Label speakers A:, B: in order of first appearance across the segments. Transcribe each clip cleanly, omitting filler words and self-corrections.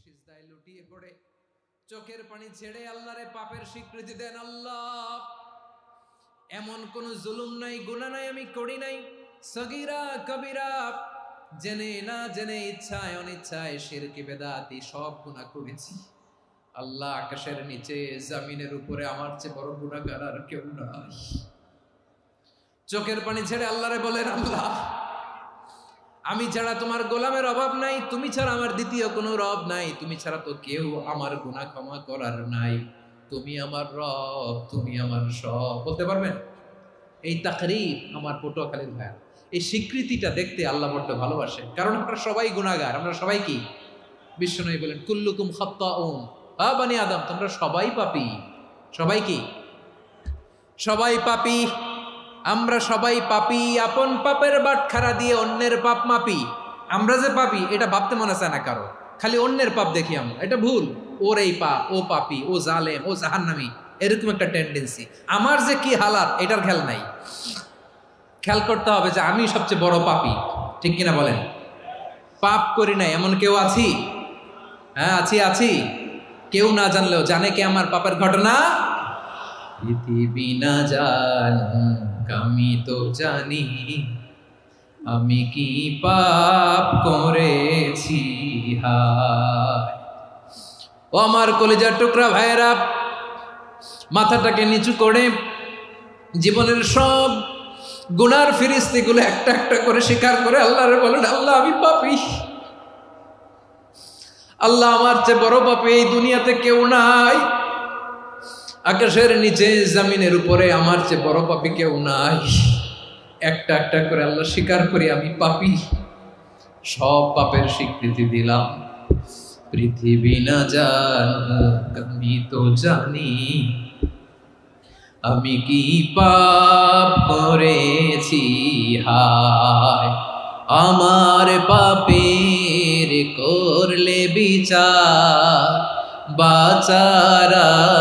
A: সিজদায় লুটিয়ে পড়ে চোখের পানি ছেড়ে আল্লাহরে পাপের স্বীকৃতি দেন। আল্লাহ, এমন কোন জুলুম নাই, গুনাহ নাই আমি করি নাই, সগীরা কবিরা, জেনে না জেনে, ইচ্ছায় অনিচ্ছায়, শিরকি বেদাতি সব গুনাহ করেছি। আল্লাহ, আকাশের নিচে জমিনের উপরে আমার চেয়ে বড় গুনাহগার আর কেউ নাই। চোখের পানি ছেড়ে আল্লাহরে বলেন, আল্লাহ, আমি ছাড়া তোমার গোলামের অভাব নাই, তুমি ছাড়া আমার দ্বিতীয় কোনো রব নাই, তুমি ছাড়া তো কেউ আমার গুনাহ ক্ষমা করার নাই, তুমি আমার রব, তুমি আমার সব। বলতে পারবেন? এই তাকরীর আমার পটুয়াখালীর ভাইয়া, এই স্বীকৃতিটা দেখতে আল্লাহ বড্ড ভালোবাসেন, কারণ আমরা সবাই গুনাহগার। আমরা সবাই কি? বিশ্বনবী বলেন, কুল্লুকুম খাত্তাউন, বানি আদম, তোমরা সবাই পাপী। সবাই কি? সবাই পাপী। আমরা সবাই পাপী। আপন পাপের বাটখারা দিয়ে অন্যের পাপ মাপি। আমরা যে পাপী এটা ভাবতে মনে চায় না কারো, খালি অন্যের পাপ দেখি আমরা, এটা ভুল। ওর এই পাপ, ও পাপী, ও জালেম, ও জাহান্নামী, এরকম একটা টেন্ডেন্সি। আমার যে কি হালাত এটার খেয়াল নাই। খেয়াল করতে হবে যে আমি সবচেয়ে বড় পাপী, ঠিক কিনা বলেন? পাপ করি নাই এমন কেউ আছি? হ্যাঁ, আছি। কেউ না জানলেও জানে কে আমার পাপের ঘটনা? পৃথিবী না জানুক আমি তো জানি, আমি কি পাপ করেছি। হায় ও আমার কলিজার টুকরা ভাইয়েরা, মাথাটাকে নিচু করে জীবনের সব গুনার ফিরিস্তিগুলো একটা একটা করে স্বীকার করে আল্লাহরে বলেন, আল্লাহ, আমি পাপী। আল্লাহ, আমার চেয়ে বড় পাপী এই দুনিয়াতে কেউ নাই। আকাশের নিচে জমিনের উপরে আমার চেয়ে বড় পাপী কেউ নাই। একটা একটা করে আল্লাহ স্বীকার করি আমি পাপী। সব পাপের স্বীকৃতি দিলাম। পৃথিবী না জানুক আমি তো জানি, আমি কি পাপ করেছি। হায় আমার পাপের করলে বিচার, বাঁচার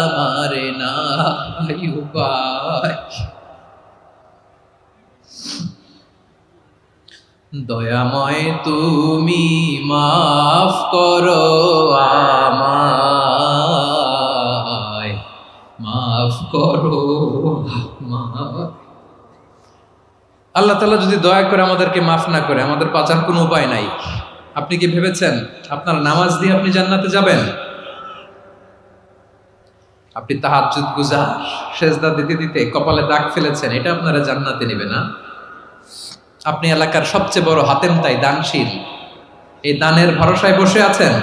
A: আমার নাই উপায়। দয়াময় তুমি মাফ করো আমায়, মাফ করো আমায়। আল্লাহ তাআলা যদি দয়া করে আমাদেরকে মাফ না করে, আমাদের বাঁচার কোনো উপায় নাই। আপনি কি ভেবেছেন আপনার নামাজ দিয়ে আপনি জান্নাতে যাবেন? আপনি তাহাজ্জুদ গুজার, সেজদা দিতে দিতে কপালে দাগ ফেলেছেন, এটা আপনারা জান্নাতে নেবে না? আপনি এলাকার সবচেয়ে বড় হাতেম তাই, দানশীল, এই দানের ভরসায় বসে আছেন,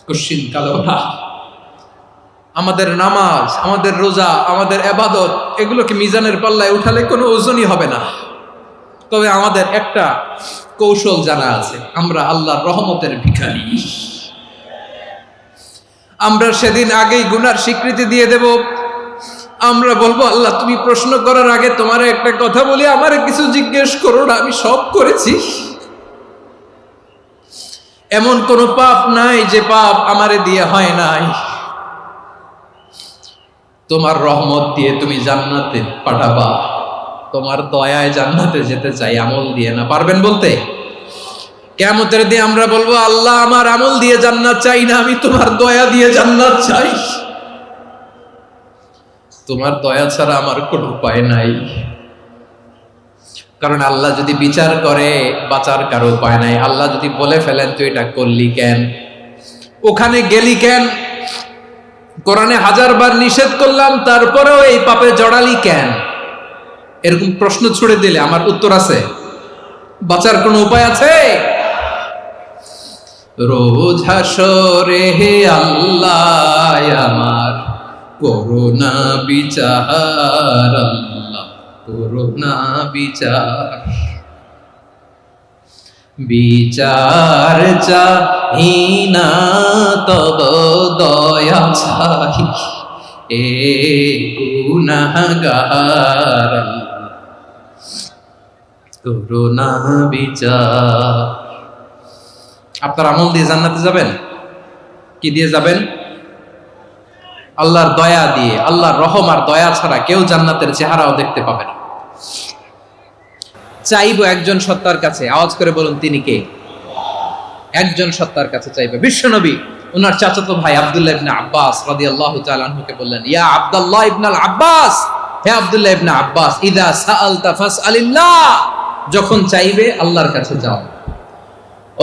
A: কুশ্চিন কালো না। আমাদের নামাজ, আমাদের রোজা, আমাদের ইবাদত, এগুলোকে মিজানের পাল্লায় উঠালে কোনো ওজনই হবে না। তবে আমাদের একটা কৌশল জানা আছে, আমরা আল্লাহর রহমতের ভিখারি। আমরা সেদিন আগেই গুনার স্বীকৃতি দিয়ে দেব। আমরা বলবো, আল্লাহ, তুমি প্রশ্ন করার আগে তোমার একটা কথা বলি, আমারে কিছু জিজ্ঞেস করো না, আমি সব করেছি। এমন কোন পাপ নাই যে পাপ আমারে দিয়ে হয় নাই। তোমার রহমত দিয়ে তুমি জান্নাতে পাঠাবা, তোমার দয়ায় জান্নাতে যেতে চাই, আমল দিয়ে না। পারবেন বলতে? কিয়ামতের দিন আমরা বলবো, আল্লাহ, আমার আমল দিয়ে জান্নাত চাই না, আমি তোমার দয়া দিয়ে জান্নাত চাই। তোমার দয়া ছাড়া আমার কোনো উপায় নাই। কারণ আল্লাহ যদি বিচার করে, বাঁচার কারো উপায় নাই। আল্লাহ যদি বলে ফেলেন তুই এটা করলি কেন, ওখানে গেলি কেন, কোরআনে 1000 বার নিষেধ করলাম তারপরেও এই পাপে জড়ালি কেন, এরকম প্রশ্ন ছুড়ে দিলে আমার উত্তর আছে? বাঁচার কোনো উপায় আছে? রোজ হাসরে হে আল্লাহ আমার করুণা বিচার, আল্লাহ করুণা বিচার। বিচার চাহি না তব দয়া চাহি, এ গুনাহগার, করুণা বিচার। আপনার আমল দিয়ে জান্নাতে যাবেন? কি দিয়ে যাবেন? আল্লাহর দয়া দিয়ে। আল্লাহর রহম আর দয়া ছাড়া কেউ জান্নাতের চেহারাও দেখতে পাবে না। চাইবো একজন সত্তার কাছে, আওয়াজ করে বলুন তিনি কে? একজন সত্তার কাছে চাইবে। বিশ্বনবী ওনার চাচাতো ভাই আব্দুল্লাহ ইবনে আব্বাস রাদিয়াল্লাহু তাআলা আনহুকে বললেন, ইয়া আব্দুল্লাহ ইবনে আব্বাস, হে আব্দুল্লাহ ইবনে আব্বাস, ইযা সাআলতা ফাসআলিল্লাহ, যখন চাইবে আল্লাহর কাছে যাও।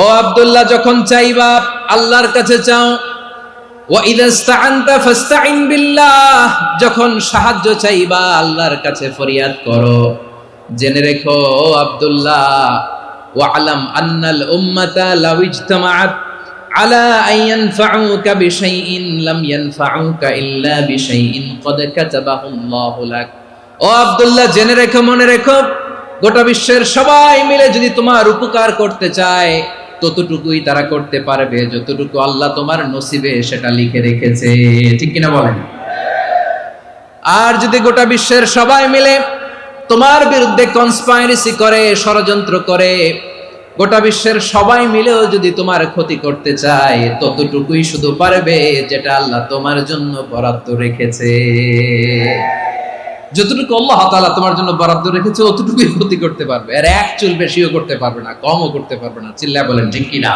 A: ও আব্দুল্লাহ, যখন চাইবা আল্লাহর কাছে চাও। ওয়া ইযা ইসতাআনতা ফাসতাইন বিল্লাহ, যখন সাহায্য চাইবা আল্লাহর কাছে ফরিয়াদ করো। জেনে রেখো ও আব্দুল্লাহ, ওয়া'লাম আন্নাল উম্মাতা লাউ ইজতামাআত আলা আন ইয়ানফাউকা বিশাইইন লাম ইয়ানফাউকা ইল্লা বিশাইইন ক্বাদ কাতাবাহু আল্লাহু লাক। ও আব্দুল্লাহ, জেনে রেখো, মনে রেখো, গোটা বিশ্বের সবাই মিলে যদি তোমার উপকার করতে চায় ততটুকুই তারা করতে পারবে যতটুকু আল্লাহ তোমার নসিবে সেটা লিখে রেখেছে। ঠিক কিনা বলেন? আর যদি গোটা বিশ্বের সবাই মিলে তোমার বিরুদ্ধে কনস্পাইরেসি করে, ষড়যন্ত্র করে, গোটা বিশ্বের সবাই মিলেও যদি তোমার ক্ষতি করতে চায় ততটুকুই শুধু পারবে যেটা আল্লাহ তোমার জন্য বরাদ্দ রেখেছে। যতটুকু আল্লাহ তাআলা তোমার জন্য বরাদ্দ রেখেছে অতটুকুই ক্ষতি করতে পারবে, আর এক চুল বেশিও করতে পারবে না, কমও করতে পারবে না। চিল্লায় বলেন ঠিক কিনা?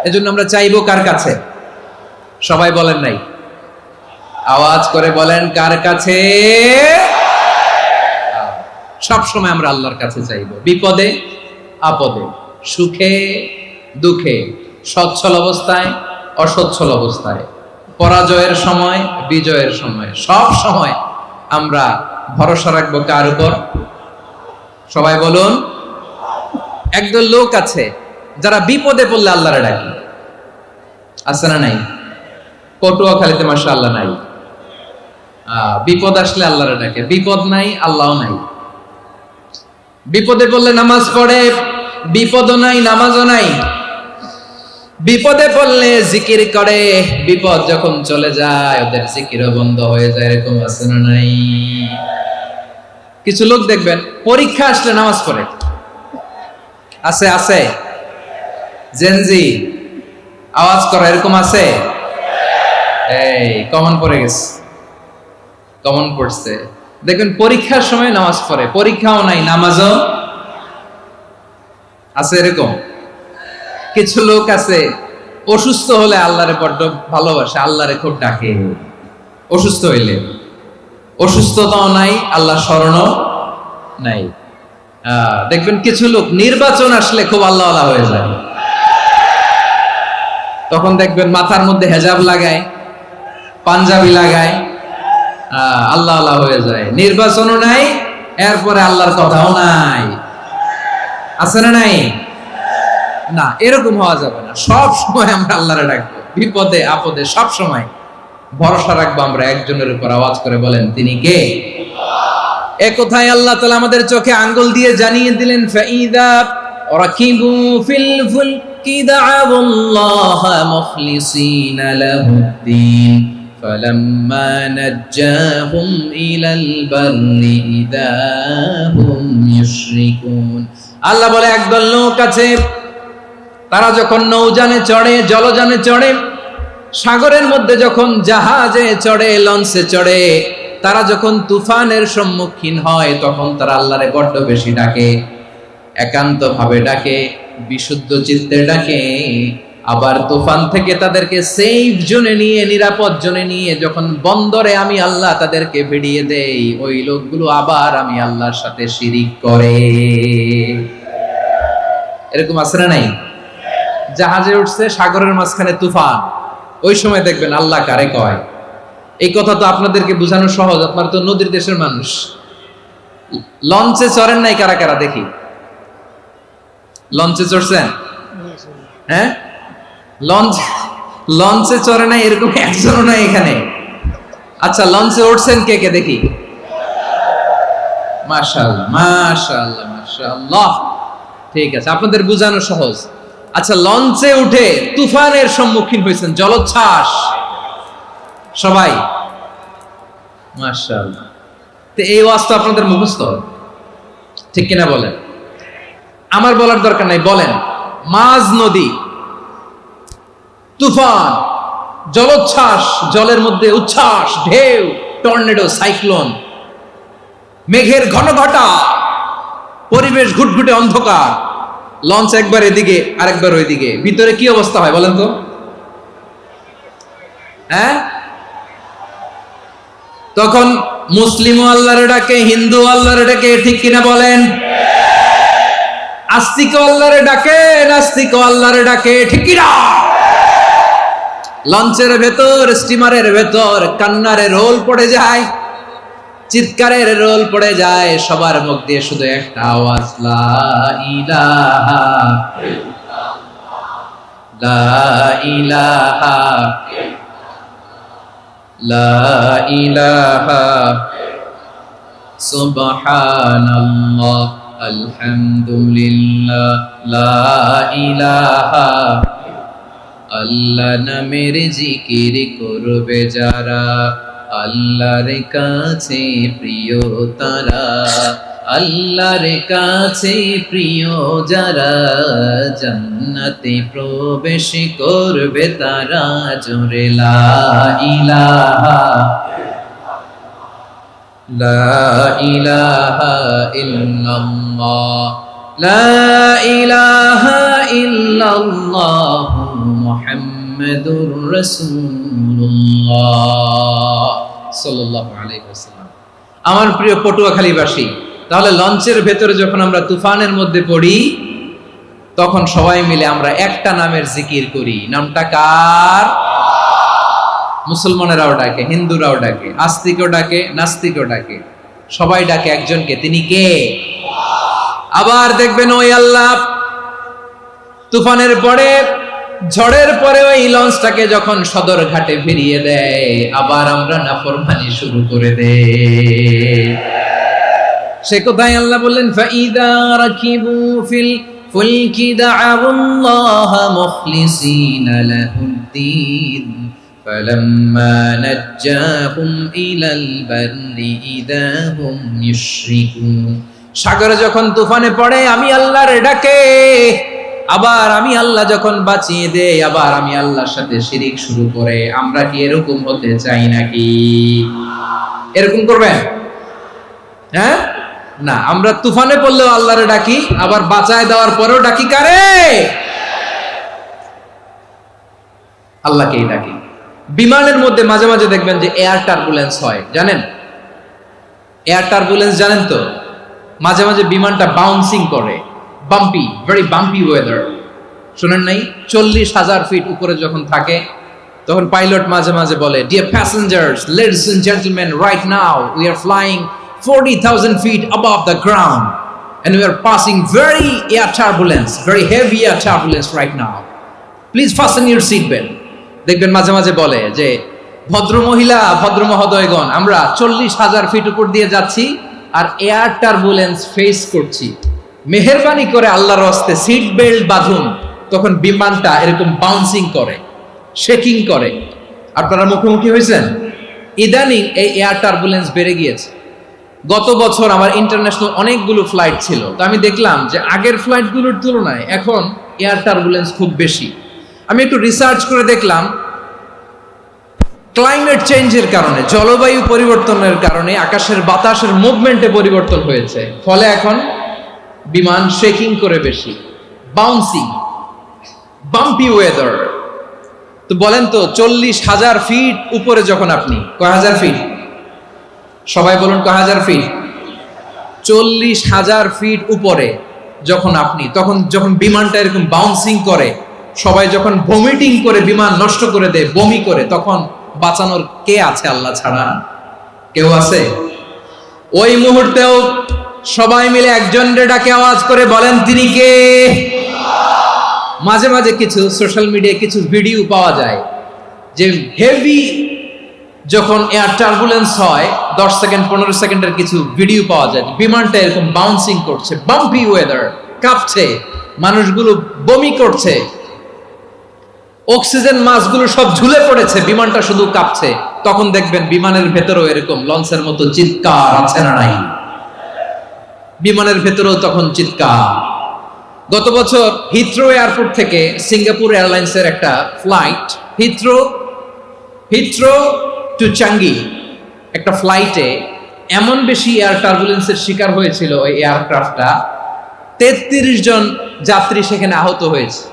A: এজন্য আমরা চাইবো কার কাছে? সবাই বলেন নাই, আওয়াজ করে বলেন কার কাছে? সব সময় আমরা আল্লাহর কাছে চাইবো, বিপদে আপদে, সুখে দুঃখে, সচ্ছল অবস্থায় অসচ্ছল অবস্থায়, পরাজয়ের সময় বিজয়ের সময়, সব সময় আমরা ভরসা রাখবো কার উপর? সবাই বলুন। একদল লোক আছে যারা বিপদে পড়লে আল্লাহরে ডাকে, আছে না নাই? পটুয়াখালীতে মাশাআল্লাহ নাই। বিপদ আসলে আল্লাহরে ডাকে, বিপদ নাই আল্লাহও নাই। বিপদে পড়লে নামাজ পড়ে, বিপদও নাই নামাজও নাই। বিপদে পড়লে জিকির করে, বিপদ যখন চলে যায় ওদের জিকিরও বন্ধ হয়ে যায়। এরকম আছে না নাই? কিছু লোক দেখবেন পরীক্ষা আসলে নামাজ পড়ে, আছে আছে। জেনজি আওয়াজ করে, এরকম আছে? এই কমন পড়ে গেছে, কমন পড়ছে। দেখবেন পরীক্ষার সময় নামাজ পড়ে, পরীক্ষাও নাই নামাজও আছে। এরকম কিছু লোক আছে অসুস্থ হলে আল্লাহরে বড্ড ভালোবাসে, আল্লাহরে খুব ডাকে। অসুস্থ হইলে অসুস্থতাও নাই, আল্লাহ স্মরণও নাই। দেখবেন কিছু লোক নির্বাচন আসলে খুব আল্লাহওয়ালা হয়ে যায়। তখন দেখবেন মাথার মধ্যে হেজাব লাগায়, পাঞ্জাবি লাগায়, আল্লাহওয়ালা হয়ে যায়। নির্বাচনও নাই, এরপরে আল্লাহর কথাও নাই। আছে না নাই? না, এরকম হওয়া যাবে না। সব সময় আমরা আল্লাহরে ডাকবো, বিপদে আপদে সব সময় ভরসা রাখবো আমরা একজনের উপর। আওয়াজ করে বলেন তিনি কে? এ কথায় আল্লাহ তাআলা আমাদের চোখে আঙ্গুল দিয়ে জানিয়ে দিলেন, ফাইদা রাকিবু ফিল ফুলকি দা'আবুল্লাহা মুখলিসিনা লাহুদ্দিন ফালাম্মা নাজ্জাহুম ইলাল বাররি ইযা হুম ইউশরিকুন। আল্লাহ বলে একদল লোক আছে, তারা যখন নৌযানে চড়ে, জলযানে চড়ে, সাগরের মধ্যে যখন জাহাজে চড়ে, লঞ্চে চড়ে, তারা যখন তুফানের সম্মুখীন হয় তখন তারা আল্লাহরে বড্ড বেশি ডাকে, একান্ত ভাবে ডাকে, বিশুদ্ধ চিত্তে ডাকে। আবার তুফান থেকে তাদেরকে সেফ জোনে নিয়ে, নিরাপদ জোনে নিয়ে যখন বন্দরে আমি আল্লাহ তাদেরকে ভিড়িয়ে দেই, ওই লোকগুলো আবার আমি আল্লাহর সাথে শিরিক করে। এরকম আছে না নাই? জাহাজে উঠছে, সাগরের মাঝখানে তুফান, ওই সময় দেখবেন আল্লাহ কারে কয়। এই কথা তো আপনাদেরকে বোঝানো সহজ, আপনারা তো নদীর দেশের মানুষ। লঞ্চে চড়েন নাই কারা কারা দেখি? লঞ্চে চড়ছেন? হ্যাঁ, লঞ্চে চড়ে নাই এরকম একজনও নাই এখানে। আচ্ছা, লঞ্চে উঠছেন কে কে দেখি? মাশাআল্লাহ মাশাআল্লাহ মাশাআল্লাহ। ঠিক আছে, আপনাদের বোঝানো সহজ। আচ্ছা, লঞ্চে উঠে তুফানের সম্মুখীন হয়েছেন, জলোচ্ছ্বাস সবাই? মাশাআল্লাহ। তো এই ওয়াজ তো আপনাদের মুখস্থ, ঠিক কিনা বলেন? আমার বলার দরকার নাই, বলেন। মাঝ নদী, তুফান, জলোচ্ছ্বাস, জলের মধ্যে উচ্ছ্বাস, ঢেউ, টর্নেডো, সাইক্লোন, মেঘের ঘনঘটা, পরিবেশ ঘুটঘুটে অন্ধকার, লঞ্চ একবার এদিকে আরেকবার ওইদিকে, ভিতরে কি অবস্থা হয় বলেন তো? হ্যাঁ, তখন মুসলিম আল্লাহর ডাকে, হিন্দু আল্লাহর ডাকে, ঠিক কিনা বলেন? আস্তিক আল্লাহর ডাকে, নাস্তিক আল্লাহর ডাকে, ঠিক কিনা? লঞ্চের ভেতর, স্টিমারের ভেতর কান্নারে রোল পড়ে যায়, চিৎকারের রোল পড়ে যায়, সবার মুখ দিয়ে শুধু একটা আওয়াজ, লা ইলাহা লা ইলাহা লা ইলাহা সুবহানাল্লাহ আলহামদুলিল্লাহ লা ইলাহা। আল্লাহ নামের জিকির করবে যারা, আল্লাহর কাছে প্রিয় তারা, আল্লাহর কাছে প্রিয় যারা, জান্নাতে প্রবেশ করবে তারা, জোরে লা ইলাহা লা ইলাহা ইল্লাল্লাহ লা ইলাহা ইল্লাল্লাহ মুহাম্মাদুর রাসূলুল্লাহ সাল্লাল্লাহু আলাইহি ওয়াসাল্লাম। আমার প্রিয় পটুয়াখালীবাসী, তাহলে লঞ্চের ভেতরে যখন আমরা তুফানের মধ্যে পড়ি, তখন সবাই মিলে আমরা একটা নামের জিকির করি। নামটা কার? মুসলমানেরাও ডাকে, হিন্দুরাও ডাকে, আস্তিকও ডাকে, নাস্তিকও ডাকে, সবাই ডাকে একজনকে। তিনি কে? আবার দেখবেন ওই আল্লাহ তুফানের পরে, ঝড়ের পরে ওই লঞ্চটাকে যখন সদর ঘাটে ফিরিয়ে দেয়, আবার আমরা নাফরমানি শুরু করে দেই। সে কোথায়? আল্লাহ বললেন, ফাইদা রাকিবু ফিল ফুলকি দা'আউল্লাহ মুখলিসিনা লাহুদ্দিন ফালাম্মা নাজ্জাহুম ইলাল বাররি ইযা হুম ইউশরিকুন। সাগরে যখন তুফানে পড়ে আমি আল্লাহর ডাকে, আবার আমি আল্লাহ যখন বাঁচিয়ে দেই, আবার আমি আল্লাহর সাথে শিরিক শুরু করে। আমরা কি এরকম হতে চাই নাকি? এরকম করবেন? হ্যাঁ না, আমরা তুফানে পড়লেও আল্লাহরে ডাকি, আবার বাঁচায় দেওয়ার পরেও ডাকি কারে? আল্লাহকেই ডাকি। বিমানের মধ্যে মাঝে মাঝে দেখবেন যে এয়ার টার্বুলেন্স হয়, জানেন? এয়ার টার্বুলেন্স জানেন তো? মাঝে মাঝে বিমানটা বাউন্সিং করে, বাম্পি, ভেরি বাম্পি ওয়েদার। শুনেন নাই? 40,000 ফিট উপরে যখন থাকে, তখন পাইলট মাঝে মাঝে বলে, dear passengers, ladies and gentleman, right now we are flying 40,000 feet above the ground and we are passing very air turbulence, very heavy air turbulence right now. Please fasten your seat belt. দেখবেন মাঝে মাঝে বলে যে, ভদ্র মহিলা, ভদ্র মহোদয়গণ, আমরা 40,000 ফিট উপর দিয়ে যাচ্ছি আর এয়ার টার্বুলেন্স ফেস করছি, মেহেরবানি করে আল্লাহর হস্তে সিট বেল্ট বাঁধুন। তখন বিমানটা এরকম বাউন্সিং করে, শেকিং করে। আপনারা মুখোমুখি হয়েছেন? ইদানিং এই এয়ার টার্বুলেন্স বেড়ে গিয়েছে। গত বছর আমার ইন্টারন্যাশনাল অনেকগুলো ফ্লাইট ছিল, তো আমি দেখলাম যে আগের ফ্লাইটগুলোর তুলনায় এখন এয়ার টার্বুলেন্স খুব বেশি। আমি একটু রিসার্চ করে দেখলাম, ক্লাইমেট চেঞ্জের কারণে, জলবায়ু পরিবর্তনের কারণে আকাশের বাতাসের মুভমেন্টে পরিবর্তন হয়েছে, ফলে এখন বিমান শেকিং করে বেশি, বাউন্সিং, বাম্পি ওয়েদার। তো বলেন তো, 40,000 ফিট উপরে যখন আপনি, কয় হাজার ফিট? সবাই বলুন, কয় হাজার ফিট? 40,000 ফিট উপরে যখন আপনি, তখন যখন বিমানটা এরকম বাউন্সিং করে, সবাই যখন ভমিটিং করে বিমান নষ্ট করে দেয়, বমি করে, তখন বাঁচানোর কে আছে আল্লাহ ছাড়া? কেউ আছে? ওই মুহূর্তেও সবাই মিলে একজনের ডাকে আওয়াজ করে বলেন, তিনি কে? মাঝে মাঝে কিছু সোশ্যাল মিডিয়ায় কিছু ভিডিও পাওয়া যায় যে হেভি যখন এয়ার টার্বুলেন্স হয়, 10 সেকেন্ড 15 সেকেন্ডের কিছু ভিডিও পাওয়া যায়, বিমানটা এরকম বাউন্সিং করছে, বাম্পি ওয়েদার, কাঁপছে, মানুষগুলো বমি করছে, অক্সিজেন মাস্কগুলো সব ঝুলে পড়েছে, বিমানটা শুধু কাঁপছে। তখন দেখবেন বিমানের ভেতরেও এরকম লঞ্চের মতো চিৎকার আছে না নাই? বিমানের ভেতরেও তখন চিৎকার। গত বছর হিথ্রো এয়ারপোর্ট থেকে সিঙ্গাপুর এয়ারলাইন্সের একটা ফ্লাইট, হিথ্রো টু চাঙ্গি, একটা ফ্লাইটে এমন বেশি এয়ার টার্বুলেন্সের শিকার হয়েছিল ওই এয়ারক্রাফটটা, 33 জন যাত্রী সেখানে আহত হয়েছে,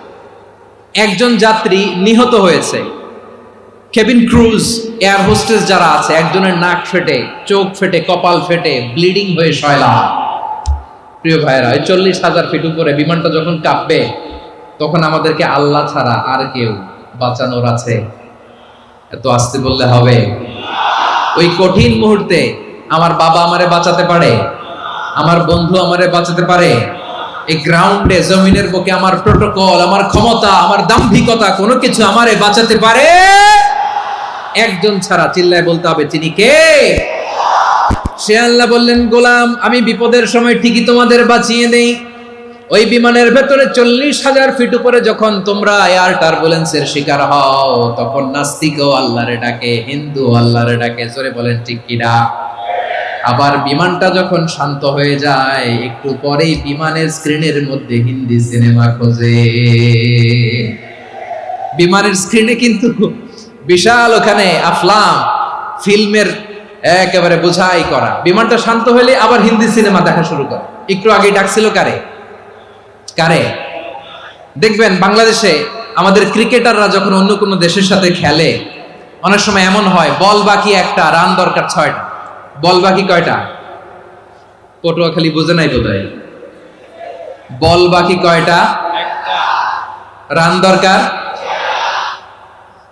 A: একজন যাত্রী নিহত হয়েছে। কেবিন ক্রুজ, এয়ার হোস্টেস যারা আছে, একজনের নাক ফেটে, চোখ ফেটে, কপাল ফেটে, ব্লিডিং হয়ে শয়লা। প্রিয় ভাইরা, 40,000 ফিট উপরে বিমানটা যখন কাঁপবে, তখন আমাদেরকে আল্লাহ ছাড়া আর কেউ বাঁচানোর আছে? এত আস্তে বললে হবে? ওই কঠিন মুহূর্তে আমার বাবা আমারে বাঁচাতে পারে, আমার বন্ধু আমারে বাঁচাতে পারে। এই গ্রাউন্ডে, জমিনের বুকে আমার প্রোটোকল, আমার ক্ষমতা, আমার দাম্ভিকতা, কোনো কিছু আমারে বাঁচাতে পারে? একজন ছাড়া। চিল্লায় বলতে হবে, তিনি কে? সে আল্লাহ বললেন, গোলাম আমি বিপদের সময় ঠিকই তোমাদের বাঁচিয়ে দেই। ওই বিমানের ভেতরে 40,000 ফিট উপরে যখন তোমরা এয়ার টার্বুলেন্সের শিকার হও, তখন নাস্তিকও আল্লাহরে ডাকে, হিন্দু আল্লাহরে ডাকে। জোরে বলেন ঠিক কিনা? আবার বিমানটা যখন শান্ত হয়ে যায়, একটু পরেই বিমানের স্ক্রিনের মধ্যে হিন্দি সিনেমা খোঁজে। বিমানের স্ক্রিনে কিন্তু বিশাল ওখানে আফলাম ফিল্মের একেবারে বোঝাই করা। বিমানটা শান্ত হলে আবার হিন্দি সিনেমা দেখা শুরু করে। একটু আগে ডাকছিল কারে? কারে? দেখবেন বাংলাদেশে আমাদের ক্রিকেটাররা যখন অন্য কোনো দেশের সাথে খেলে, অনেক সময় এমন হয়, বল বাকি একটা, রান দরকার 6টা। বল বাকি কয়টা? পটুয়াখালী বুঝে নাই বোধহয়। বল বাকি কয়টা? রান দরকার।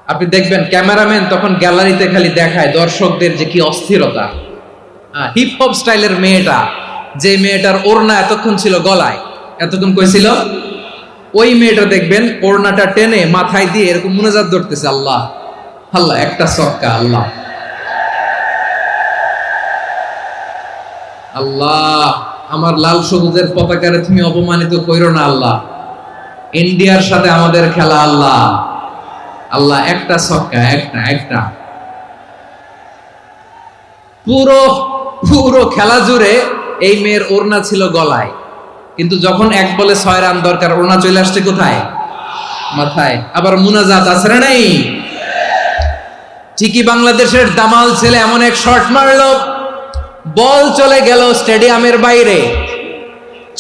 A: আপনি দেখবেন ক্যামেরাম্যান তখন গ্যালারিতে খালি দেখায় দর্শকদের যে কি অস্থিরতা। হিপ হপ স্টাইলের মেয়েটা, যে মেয়েটার ওড়না এতক্ষণ ছিল গলায়, এতক্ষণ কইছিল, ওই মেয়েটা দেখবেন ওড়নাটা টেনে মাথায় দিয়ে এরকম মুনাজাত ধরতেছে, আল্লাহ আল্লাহ, একটা সক্কা, আল্লাহ আল্লাহ, আমার লাল সবুজের পতাকারে তুমি অপমানিত কইরো না আল্লাহ, ইন্ডিয়ার সাথে আমাদের খেলা আল্লাহ আল্লাহ, একটা সক্কা, একটা একটা। পুরো পুরো খেলা জুড়ে এই মেয়ের ওড়না ছিল গলায়, কিন্তু যখন 1 বলে 6 রান দরকার, ওড়না চলে আসছে কোথায়? মাথায়। আবার মুনাজাত আছে না নাই? ঠিকই বাংলাদেশের দামাল ছেলে এমন এক শট মারলো, বল চলে গেল স্টেডিয়ামের বাইরে,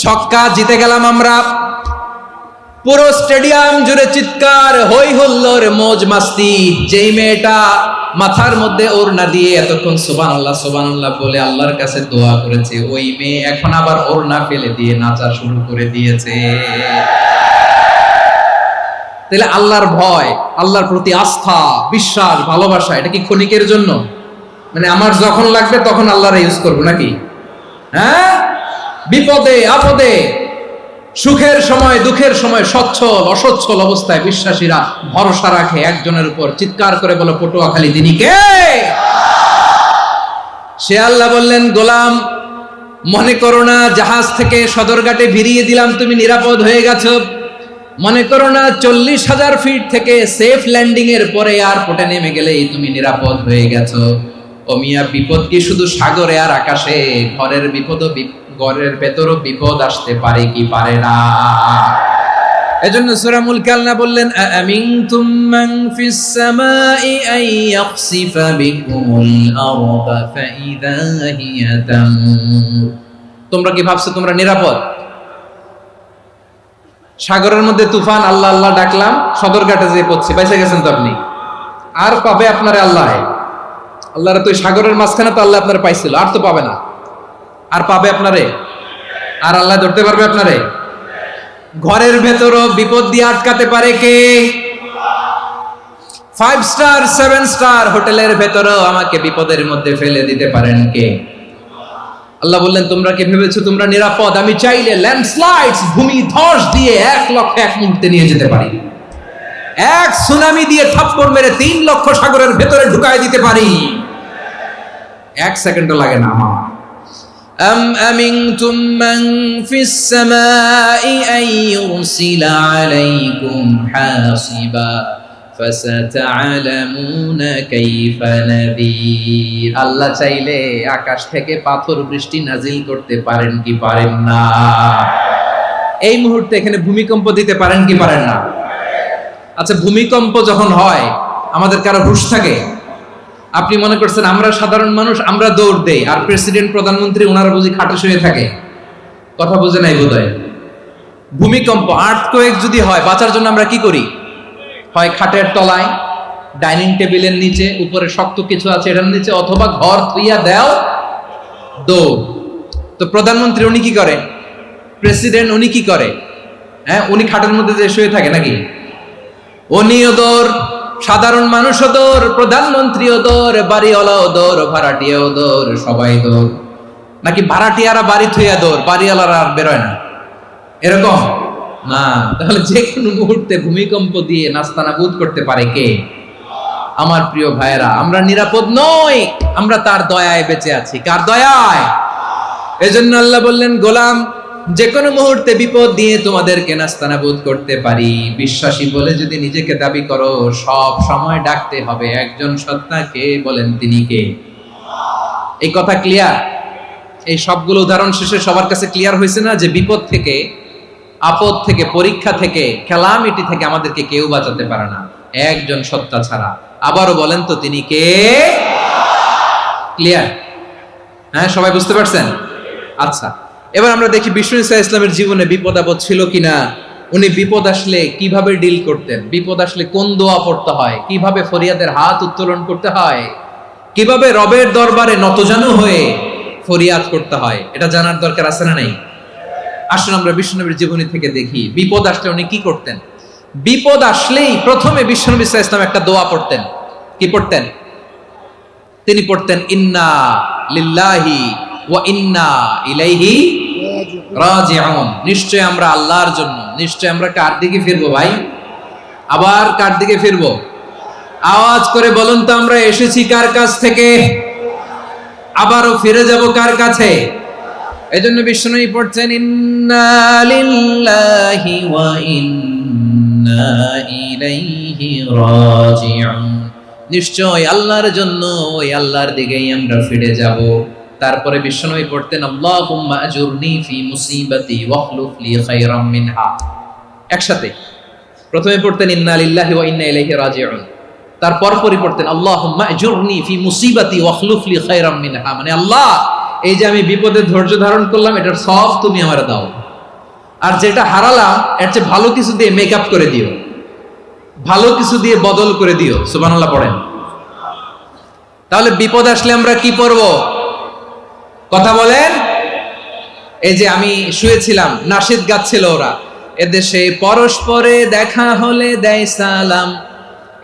A: ছক্কা, জিতে গেলাম আমরা। পুরো স্টেডিয়াম জুড়ে চিৎকার, হই হুল্লোড়, মৌজ মাস্তি। যেই মেয়েটা মাথার মধ্যে ওড়না দিয়ে এতক্ষণ সুবহানাল্লাহ সুবহানাল্লাহ বলে আল্লাহর কাছে দোয়া করেছে, ওই মেয়ে এখন আবার ওড়না ফেলে দিয়ে নাচা শুরু করে দিয়েছে। তাহলে আল্লাহর ভয়, আল্লাহর প্রতি আস্থা, বিশ্বাস, ভালোবাসা, এটা কি ক্ষণিকের জন্য? মানে আমার যখন লাগবে তখন আল্লাহর ইউজ করবো নাকি? হ্যাঁ, বিপদে আপদে, সুখের সময় দুঃখের সময়, সচ্ছল অসচ্ছল অবস্থায় বিশ্বাসীরা ভরসা রাখে একজনের উপর। চিৎকার করে বলো, পটুয়াখালী তিনি কে? সে আল্লাহ বললেন, গোলাম মনে করো না জাহাজ থেকে সদরঘাটে ভিড়িয়ে দিলাম, তুমি নিরাপদ হয়ে গেছো। মনে করো না 40,000 ফিট থেকে সেফ ল্যান্ডিং এর পরে এয়ারপোর্টে নেমে গেলেই তুমি নিরাপদ হয়ে গেছো। ও মিয়া, বিপদ কি শুধু সাগরে আর আকাশে? ঘরের ভেতরও বিপদ আসতে পারে কি পারে না? এজন্য সূরা মুলক আল্লাহ বললেন, আমিনতুম মান ফিস সামাই আন ইয়াখসিফা বিকুমুল আরদা ফাইযা হিয়া তামুর। তোমরা কি ভাবছো তোমরা নিরাপদ? সাগরের মধ্যে তুফান, আল্লাহ আল্লাহ ডাকলাম, সদরঘাটে যেয়ে পড়ছে, বেঁচে গেছেন তো আপনি। আর পাবে আপনারে আল্লাহ? আল্লাহর তো সাগরের মাঝখানে তো আল্লাহ আপনার পাইছিল, আর তো পাবে না। আর পাবে আপনারে? আর আল্লাহ ধরতে পারবে আপনারে? ঘরের ভেতরও বিপদ দিয়ে আটকাতে পারে কে? 5 স্টার 7 স্টার হোটেলের ভেতরও আমাকে বিপদের মধ্যে ফেলে দিতে পারেন কে? আল্লাহ বললেন, তোমরা কি ভেবেছো তোমরা নিরাপদ? আমি চাইলে ল্যান্ডস্লাইডস, ভূমি ধস দিয়ে 1 লক্ষ 1 মুহূর্তে নিয়ে যেতে পারি। এক সুনামি দিয়ে থাপ্পড় মেরে 3 লক্ষ সাগরের ভেতরে ঢুকায় দিতে পারি। 1 সেকেন্ডও লাগে না আমার। أم أمنتم من في السماء أن يرسل عليكم حاصبا فستعلمون كيف نذير। আল্লাহ চাইলে আকাশ থেকে পাথর বৃষ্টি নাজিল করতে পারেন কি পারেন না? এই মুহূর্তে এখানে ভূমিকম্প দিতে পারেন কি পারেন না? আচ্ছা, ভূমিকম্প যখন হয় আমাদের কারো হুঁশ থাকে? আপনি মনে করছেন আমরা সাধারণ মানুষ, আমরা দৌড় দেই, আর প্রেসিডেন্ট প্রধানমন্ত্রী ওনারা বুঝি খাটে শুয়ে থাকে? কথা বুঝে নাই বোধহয়। ভূমিকম্প আর্থকোয়েক যদি হয়, বাঁচার জন্য আমরা কি করি? হয় খাটের তলায়, ডাইনিং টেবিলের নিচে, উপরে শক্ত কিছু আছে এটার নিচে, অথবা ঘর থুইয়া দেও দৌড়। তো প্রধানমন্ত্রী উনি কি করে? প্রেসিডেন্ট উনি কি করে? হ্যাঁ, উনি খাটের মধ্যে যে শুয়ে থাকে নাকি? উনিও দৌড়, সাধারণ মানুষও দৌড়, প্রধানমন্ত্রীও দৌড়, বাড়িওয়ালাও দৌড়, ভাড়াটিয়াও দৌড়, সবাই দৌড়। নাকি ভাড়াটিয়ারা বাড়ি থুইয়া দৌড়, বাড়িওয়ালারা আর বেরোয় না? এরকম না। তাহলে যে কোনো মুহূর্তে ভূমিকম্প দিয়ে নাস্তানাবুদ করতে পারে কে? আমার প্রিয় ভাইয়েরা, আমরা নিরাপদ নই, আমরা তার দয়ায় বেঁচে আছি। কার দয়ায়? এজন্য আল্লাহ বললেন, গোলাম, যে কোনো মুহূর্তে বিপদ দিয়ে তোমাদেরকে নাস্তানাবুদ করতে পারি। বিশ্বাসী বলে যদি নিজেকে দাবি করো, সব সময় ডাকতে হবে একজন সত্তাকে। বলেন তিনি কে? এই কথা ক্লিয়ার? এই সবগুলো উদাহরণ শেষে সবার কাছে ক্লিয়ার হয়েছে না যে বিপদ থেকে, আপদ থেকে, পরীক্ষা থেকে, ক্যালামিটি থেকে আমাদেরকে কেউ বাঁচাতে পারে না একজন সত্তা ছাড়া। আবারও বলেন তো তিনি কে? ক্লিয়ার? হ্যাঁ, সবাই বুঝতে পারছেন? আচ্ছা, এবার আমরা দেখি বিষ্ণু ইসা ইসলামের জীবনে বিপদ আপদ ছিল কিনা। উনি বিপদ আসলে কিভাবে ডিল করতেন, বিপদ আসলে কোন দোয়া পড়তে হয়, কিভাবে ফরিয়াদের হাত উত্তোলন করতে হয়, কিভাবে রবের দরবারে নতজানু হয়ে ফরিয়াদ করতে হয়, এটা জানার দরকার আছে না নাই? আসুন আমরা বিষ্ণুনবীর জীবনী থেকে দেখি বিপদ আসলে উনি কি করতেন। বিপদ আসলেই প্রথমে বিষ্ণুনবী সাল্লাল্লাহু আলাইহি ওয়াসাল্লাম একটা দোয়া পড়তেন। কি পড়তেন? তিনি পড়তেন, ইন্না লিল্লাহি ওয়া ইন্না ইলাইহি রাজিউন। নিশ্চয় আমরা আল্লাহর জন্য, নিশ্চয় আমরা কার দিকে ফিরবো ভাই? আবার কার দিকে ফিরবো? আওয়াজ করে বলুন তো, আমরা এসেছি কার কাছ থেকে, আবারও ফিরে যাব কার কাছে? এজন্য বিষ্ণুই পড়ছেন, ইন্না লিল্লাহি ওয়া ইন্না ইলাইহি রাজিউন। নিশ্চয় আল্লাহর জন্য, ওই আল্লাহর দিকেই আমরা ফিরে যাব। তারপরে বিষ্ণুই পড়তেন, আল্লাহুম্মা আজুরনি ফি মুসিবাতি ওয়াখলুফ লি খায়রাম মিনহা। একসাথে প্রথমে পড়তেন ইন্না লিল্লাহি ওয়া ইন্না ইলাইহি রাজিউন, তারপর পড়তেন আল্লাহুম্মা আজুরনি ফি মুসিবাতি ওয়াখলুফ লি খায়রাম মিনহা। মানে আল্লাহ, এই যে আমি বিপদে ধৈর্য ধারণ করলাম, এটার সব তুমি আমারে দাও, আর যেটা হারালাম এর চেয়ে ভালো কিছু দিয়ে মেকআপ করে দিও, ভালো কিছু দিয়ে বদল করে দিও। সুবহানাল্লাহ পড়েন। তাহলে বিপদ আসলে আমরা কি পড়ব? কথা বলেন। এই যে আমি শুয়েছিলাম, নাশিদ গাচ্ছিল ওরা, এদেশে পরস্পরে দেখা হলে দেয় সালাম,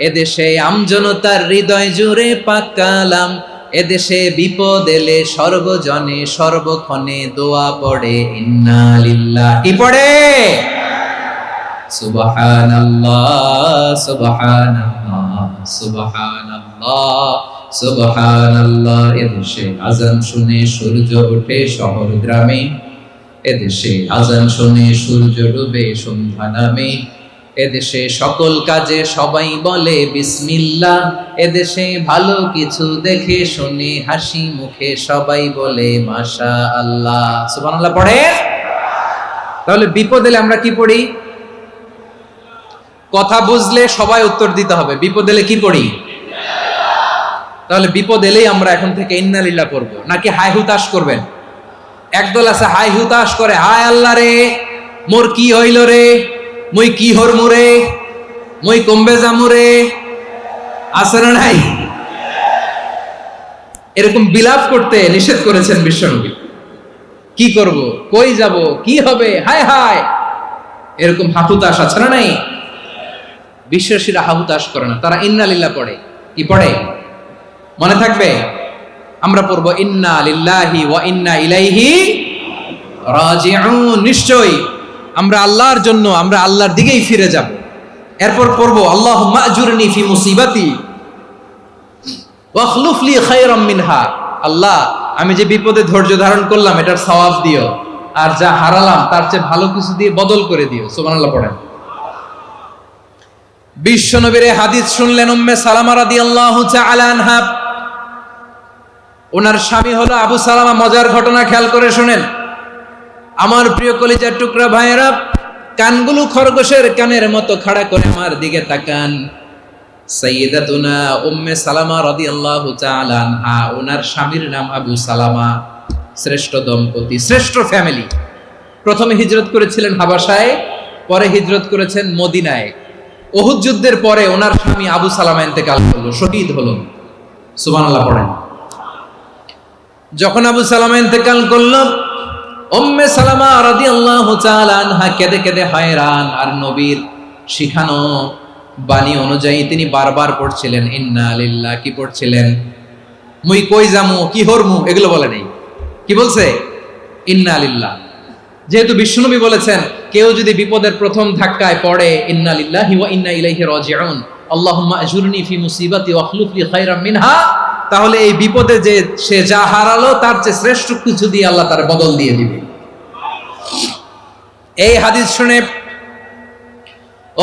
A: এদেশে আমজনতার হৃদয় জুড়ে পাকালাম, এদেশে বিপদ এলে সর্বজনে সর্বক্ষণে দোয়া পড়ে ইন্না লিল্লাহ। কি পড়ে? সুবহানাল্লাহ সুবহানাল্লাহ সুবহানাল্লাহ সুবহানাল্লাহ। এদেশে আজান শুনে সূর্য ওঠে শহর গ্রামে, এদেশে আজান শুনে সূর্য ডুবে সন্ধ্যা নামে, এদেশে সকল কাজে সবাই বলে বিসমিল্লাহ, এদেশে ভালো কিছু দেখে শুনে হাসি মুখে সবাই বলে মাশাআল্লাহ। সুবহানাল্লাহ পড়ে। তাহলে বিপদ এলে আমরা কি পড়ি? কথা বুঝলে সবাই উত্তর দিতে হবে, বিপদ এলে কি পড়ি? তাহলে বিপদ এলেই আমরা এখন থেকে ইন্না লিল্লাহ পড়বো, নাকি হাই হুতাশ করবেন? একদল আছে হাই হুতাশ করে, হায় আল্লাহ রে মোর কি হইল রে, মুই কি হরমু রে, মুই কমবে যামু রে, আছে না নাই? এরকম বিলাপ করতে নিষেধ করেছেন বিশ্বনবী। কি করব, কই যাব, কি হবে, হায় হায়, এরকম হাহুতাশ আছে না নাই? বিশ্বাসীরা হাহুতাশ করে না, তারা ইন্না লিল্লাহ পড়ে। কি পড়ে মনে থাকবে? আমরা পড়বো ইন্না লিল্লাহি ওয়া ইন্না ইলাইহি রাজিউন। নিশ্চয়ই আমরা আল্লাহর জন্য, আমরা আল্লাহর দিকেই ফিরে যাব। এরপর পড়বো আল্লাহুম্মা আজুরনি ফি মুসিবাতি ওয়াখলুফ লি খায়রাম মিনহা। আল্লাহ, আমি যে বিপদে ধৈর্য ধারণ করলাম এটার সওয়াব দিও, আর যা হারালাম তার চেয়ে ভালো কিছু দিয়ে বদল করে দিও। সুবহানাল্লাহ পড়েন। বিশ্বনবীর হাদিস শুনলেন উম্মে সালামা রাদিয়াল্লাহু তাআলা আনহা। ওনার স্বামী হলো আবু সালামা। মজার ঘটনা খেয়াল করে শুনেন আমার প্রিয় কলিজার টুকরা ভাইয়েরা। কানগুলো খরগোশের কানের মতো খাড়া করে আমার দিকে তাকান। সাইয়্যিদাতুনা উম্মে সালামা রাদিয়াল্লাহু তাআলা আনহা, ওনার স্বামীর নাম আবু সালামা। শ্রেষ্ঠ দম্পতি, শ্রেষ্ঠ ফ্যামিলি। প্রথমে হিজরত করেছিলেন হাবাসায়, পরে হিজরত করেছেন মদিনায়। উহুদ যুদ্ধের পরে ওনার স্বামী আবু সালামা ইন্তেকাল করলো, শহীদ হলো। সুবহানাল্লাহ পড়েন। যখন আবু সালামা ইন্তেকাল করলো, উম্মে সালামা রাদিয়াল্লাহু তাআলা আনহা কেঁদে কেঁদে হয়রান। আর নবীর শিখানো বাণী অনুযায়ী তিনি বারবার পড়ছিলেন ইন্না লিল্লাহ। কি পড়ছিলেন? মুই কই যামু, কি হরমু, এগুলো বলে নেই। কি বলছে? ইন্না লিল্লাহ। যেহেতু বিশ্বনবী বলেছেন কেউ যদি বিপদের প্রথম ধাক্কায় পড়ে ইন্না লিল্লাহি ওয়া ইন্না ইলাইহি রাজিউন, আল্লাহুম্মা আজুরনি ফি মুসিবাতি ওয়া আখলুফ লি খায়রাম মিনহা, তাহলে এই বিপদে যে সে যা হারালো তার চেয়ে শ্রেষ্ঠ কিছু দিয়ে আল্লাহ তার বদল দিয়ে দিবে। এই হাদিস শুনে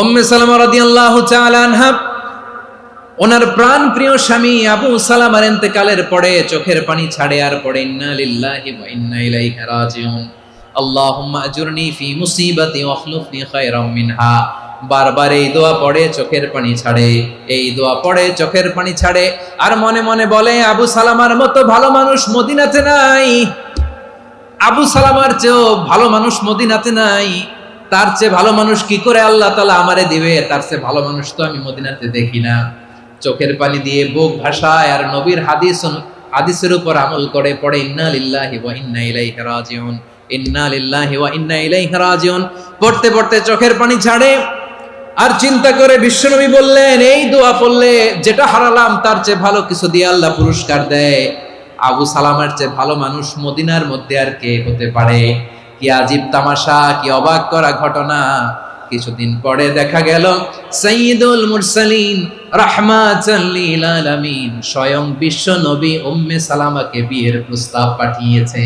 A: উম্মে সালামা রাদিয়াল্লাহু তাআলা আনহা ওনার প্রাণ প্রিয় স্বামী আবু সালামার ইন্তেকালের পরে চোখের পানি ছাড়ে আর পড়ে ইন্না লিল্লাহি ওয়া ইন্না ইলাইহি রাজিউন, আল্লাহুম্মা আজুরনি ফি মুসিবাতি ওয়া আখলুফনি খায়রাম মিনহা। বারবার এই দোয়া পড়ে চোখের পানি ছাড়ে, এই দোয়া পড়ে চোখের পানি ছাড়ে, আর মনে মনে বলে আবু সালামার মতো ভালো মানুষ মদিনাতে নাই, আবু সালামার চেয়েও ভালো মানুষ মদিনাতে নাই, তার চেয়ে ভালো মানুষ কি করে আল্লাহ তাআলা আমারে দিবে, তার চেয়ে ভালো মানুষ তো আমি মদিনাতে দেখি না। চোখের পানি দিয়ে বুক ভাসায় আর নবীর হাদিসের উপর আমল করে পড়ে ইন্না লিল্লাহি ওয়া ইন্না ইলাইহি রাজিউন, ইন্না লিল্লাহি ওয়া ইন্না ইলাইহি রাজিউন। পড়তে পড়তে চোখের পানি ছাড়ে আর চিন্তা করে বিশ্বনবী বললেন এই দোয়া পড়লে যেটা হারালাম তার চেয়ে ভালো কিছু দিয়ে আল্লাহ পুরস্কার দেয়। আবু সালামার চেয়ে ভালো মানুষ মদিনার মধ্যে আর কে হতে পারে? কি আজীব তামাশা, কি অবাক করা ঘটনা। কিছুদিন পরে দেখা গেল সাইয়্যিদুল মুরসালিন রাহমাতাল লিল আলামিন স্বয়ং বিশ্ব নবী উম্মে সালামাকে বিয়ের প্রস্তাব পাঠিয়েছে।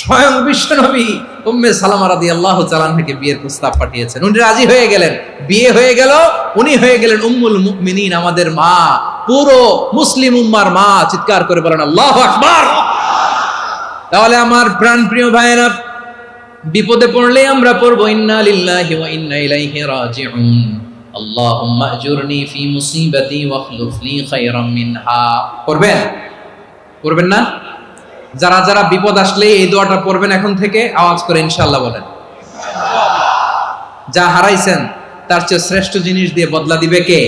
A: স্বয়ং বিশ্ব নবী উম্মে সালামা রাদিয়াল্লাহু তাআলা আনহাকে বিয়ের প্রস্তাব পাঠিয়েছেন। উনি রাজি হয়ে গেলেন, বিয়ে হয়ে গেল, উনি হয়ে গেলেন উম্মুল মুমিনিন, আমাদের মা, পুরো মুসলিম উম্মার মা। চিৎকার করে বলেন আল্লাহু আকবার। তাহলে আমার প্রাণ প্রিয় ভাইয়েরা, বিপদে পড়লে আমরা পড়বো ইন্না লিল্লাহি ওয়া ইন্না ইলাইহি রাজিউন, আল্লাহুম্মা আজুরনি ফি মুসিবাতি ওয়া আখলুফ লি খায়রাম মিনহা। পড়বেন? পড়বেন না? যারা যারা বিপদ আসলে এই দোয়াটা পড়বেন এখন থেকে আওয়াজ করে ইনশাআল্লাহ বলেন। যা হারাইছেন তার চেয়ে শ্রেষ্ঠ জিনিস দিয়ে বদলা দিবে কে?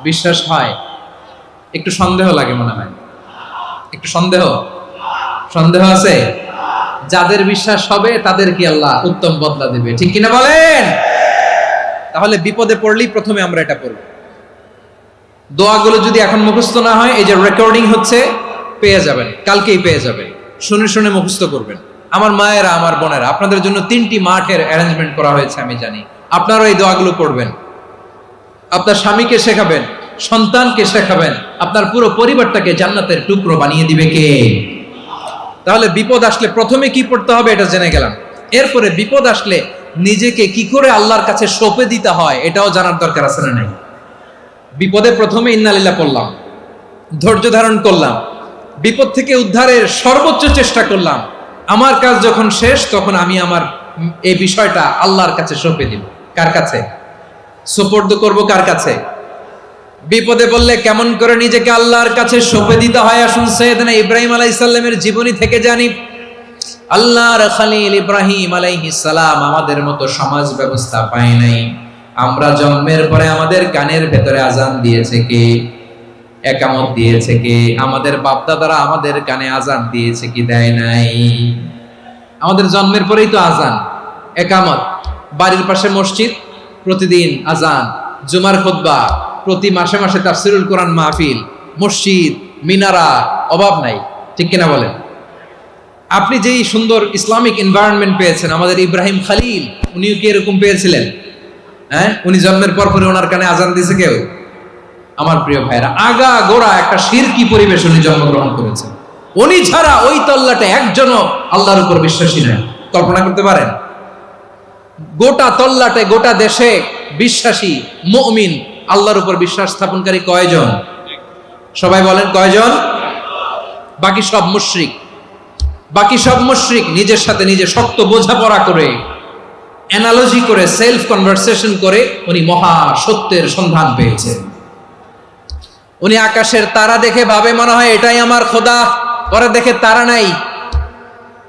A: বিশ্বাস হয়? একটু সন্দেহ লাগে মনে হয়, একটু সন্দেহ আছে? যাদের বিশ্বাস হবে তাদের কি আল্লাহ উত্তম বদলা দিবে, ঠিক কিনা বলেন? তাহলে বিপদে পড়লেই প্রথমে আমরা এটা পড়ব। দোয়াগুলো যদি এখন মুখস্থ না হয়, এই যে রেকর্ডিং হচ্ছে, পেয়ে যাবেন, কালকেই পেয়ে যাবেন। শুনে শুনে মুখস্থ করবেন। আমার মায়েরা, আমার বোনেরা, আপনাদের জন্য 3টি মাঠের অ্যারেঞ্জমেন্ট করা হয়েছে, আমি জানি। আপনারা এই দোয়াগুলো পড়বেন, আপনার স্বামীকে শেখাবেন, সন্তানকে শেখাবেন, আপনার পুরো পরিবারটাকে জান্নাতের টুকরো বানিয়ে দিবে কে? তাহলে বিপদ আসলে প্রথমে কি পড়তে হবে এটা জেনে গেলাম। এরপরে বিপদ আসলে নিজেকে কি করে আল্লাহর কাছে সঁপে দিতে হয় এটাও জানার দরকার আছে না নাই? বিপদে প্রথমে ইন্না লিল্লাহ পড়লাম, ধৈর্য ধারণ করলাম, বিপদ থেকে উদ্ধারের সর্বোচ্চ চেষ্টা করলাম। আমার কাজ যখন শেষ তখন আমি আমার এই বিষয়টা আল্লাহর কাছে সঁপে দিব। কার কাছে সুপর্দ করব? কার কাছে? বিপদে বললে কেমন করে নিজেকে আল্লাহর কাছে সঁপে দিতে হয় আসুন সাইয়েদনা ইব্রাহিম আলাইহিস সালামের জীবনী থেকে জানি। আল্লাহর খলিল ইব্রাহিম আলাইহিস সালাম আমাদের মতো সমাজ ব্যবস্থা পায় নাই। আমরা জন্মের পরে আমাদের কানের ভেতরে আজান দিয়েছে কে? একামত দিয়েছে কে? আমাদের বাপদাদারা আমাদের কানে আজান দিয়েছে কি দেয় নাই? আমাদের জন্মের পরেই তো আজান, একামত, বাড়ির পাশে মসজিদ, প্রতিদিন আজান, জুমার খুতবা, প্রতি মাসে মাসে তাফসিরুল কোরআন মাহফিল, মসজিদ, মিনারা, অভাব নাই, ঠিক কিনা বলেন? আপনি যেই সুন্দর ইসলামিক এনভায়রনমেন্ট পেয়েছেন, আমাদের ইব্রাহিম খলিল উনিও কি এরকম পেয়েছিলেন? হ্যাঁ, উনি জন্মের পর পরে ওনার কানে আজান দিয়েছে কেউ? আমার প্রিয় ভাইরা, আগা গোড়া একটা শিরকি পরিবেশ উনি জন্মগ্রহণ করেছেন। উনি ছাড়া ওই তল্লাটে একজনও আল্লাহর উপর বিশ্বাসী নয়। কল্পনা করতে পারেন? গোটা তল্লাটে, গোটা দেশে বিশ্বাসী মুমিন, আল্লাহর উপর বিশ্বাস স্থাপনকারী কয়জন? সবাই বলেন কয়জন? বাকি সব মুশরিক। বাকি সব মুশরিক নিজের সাথে নিজে শক্ত বোঝাপড়া করে, অ্যানালজি করে, সেলফ কনভারসেশন করে উনি মহা সত্যের সন্ধান পেয়েছেন। উনি আকাশের তারা দেখে ভাবে মনে হয় এটাই আমার খোদা, পরে দেখে তারা নাই,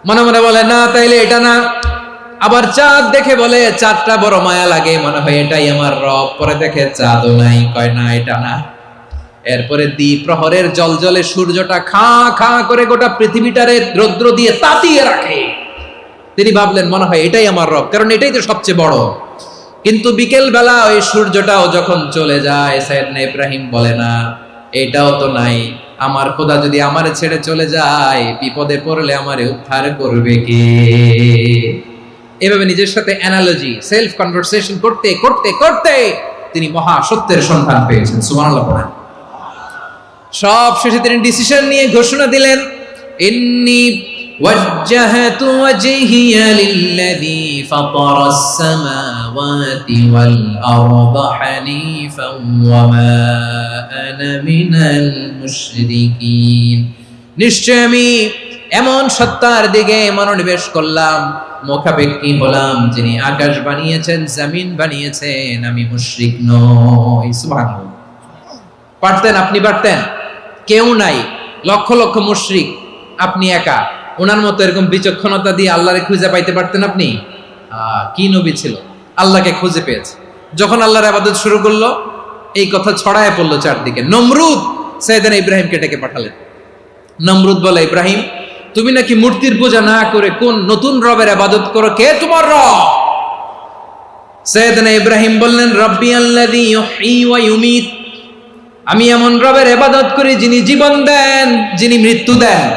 A: মনে মনে বলে না তাইলে এটা না, আবার চাঁদ দেখে বলে চাঁদটা বড় মায়া লাগে, মনে হয় এটাই আমার রব। পরে দেখে চাঁদও নাই, কয় না এটা না। এরপরে দ্বীপ প্রহরের জলজলে সূর্যটা খা খা করে গোটা পৃথিবীটারে রৌদ্র দিয়ে তাতিয়ে রাখে। তিনি ভাবলেন মনে হয় এটাই আমার রব, কারণ এটাই তো সবচেয়ে বড়। কিন্তু বিকেল বেলা ওই সূর্যটাও যখন চলে যায়, সাইয়েদনা ইব্রাহিম বলে না এটাও তো নাই, আমার খোদা যদি আমারে ছেড়ে চলে যায়, বিপদে পড়লে আমারে উদ্ধার করবে কে? এভাবে নিজের সাথে অ্যানালজি, সেলফ কনভারসেশন করতে করতে করতে তিনি মহা সত্যের সন্ধান পেয়েছেন। সুবহানাল্লাহ পড়েন। সব শেষে তিনি ডিসিশন নিয়ে ঘোষণা দিলেন, ইন্নী ওয়াজ্জাহতু ওয়াজহিয়া লিল্লাযী ফাতারাস সামাওয়াতি ওয়াল আরদা হানিফান ওয়া মা আনা মিনাল মুশরিকিন। নিশ্চয় আমি এমন সত্তার দিকে মনোনিবেশ করলাম, মুখাপেক্ষী হলাম, যিনি আকাশ বানিয়েছেন, জমিন বানিয়েছেন, আমি মুশরিক নই। সুবহানাল্লাহ। পারতেন, আপনি পারতেন? কেউ নাই, লক্ষ লক্ষ মুশরিক, আপনি একা। ওনার মতো এরকম বিচক্ষণতা দিয়ে আল্লাহরে খুঁজে পাইতে পারতেন আপনি? কি নবী ছিল, আল্লাহকে খুঁজে পেয়েছে। যখন আল্লাহর ইবাদত শুরু করলো, এই কথা ছড়ায় পড়লো চারদিকে। নমরুদ সাইয়েদনা ইব্রাহিমকে ডেকে পাঠালেন। নমরুদ বলে, ইব্রাহিম তুমি নাকি মূর্তির পূজা না করে কোন নতুন রবের ইবাদত করো, কে তোমার রব? সাইয়েদনা ইব্রাহিম বললেন, রব্বি আল্লাযী ইউহয়ী ওয়া ইউমীত, আমি এমন রবের ইবাদত করি যিনি জীবন দেন, যিনি মৃত্যু দেন।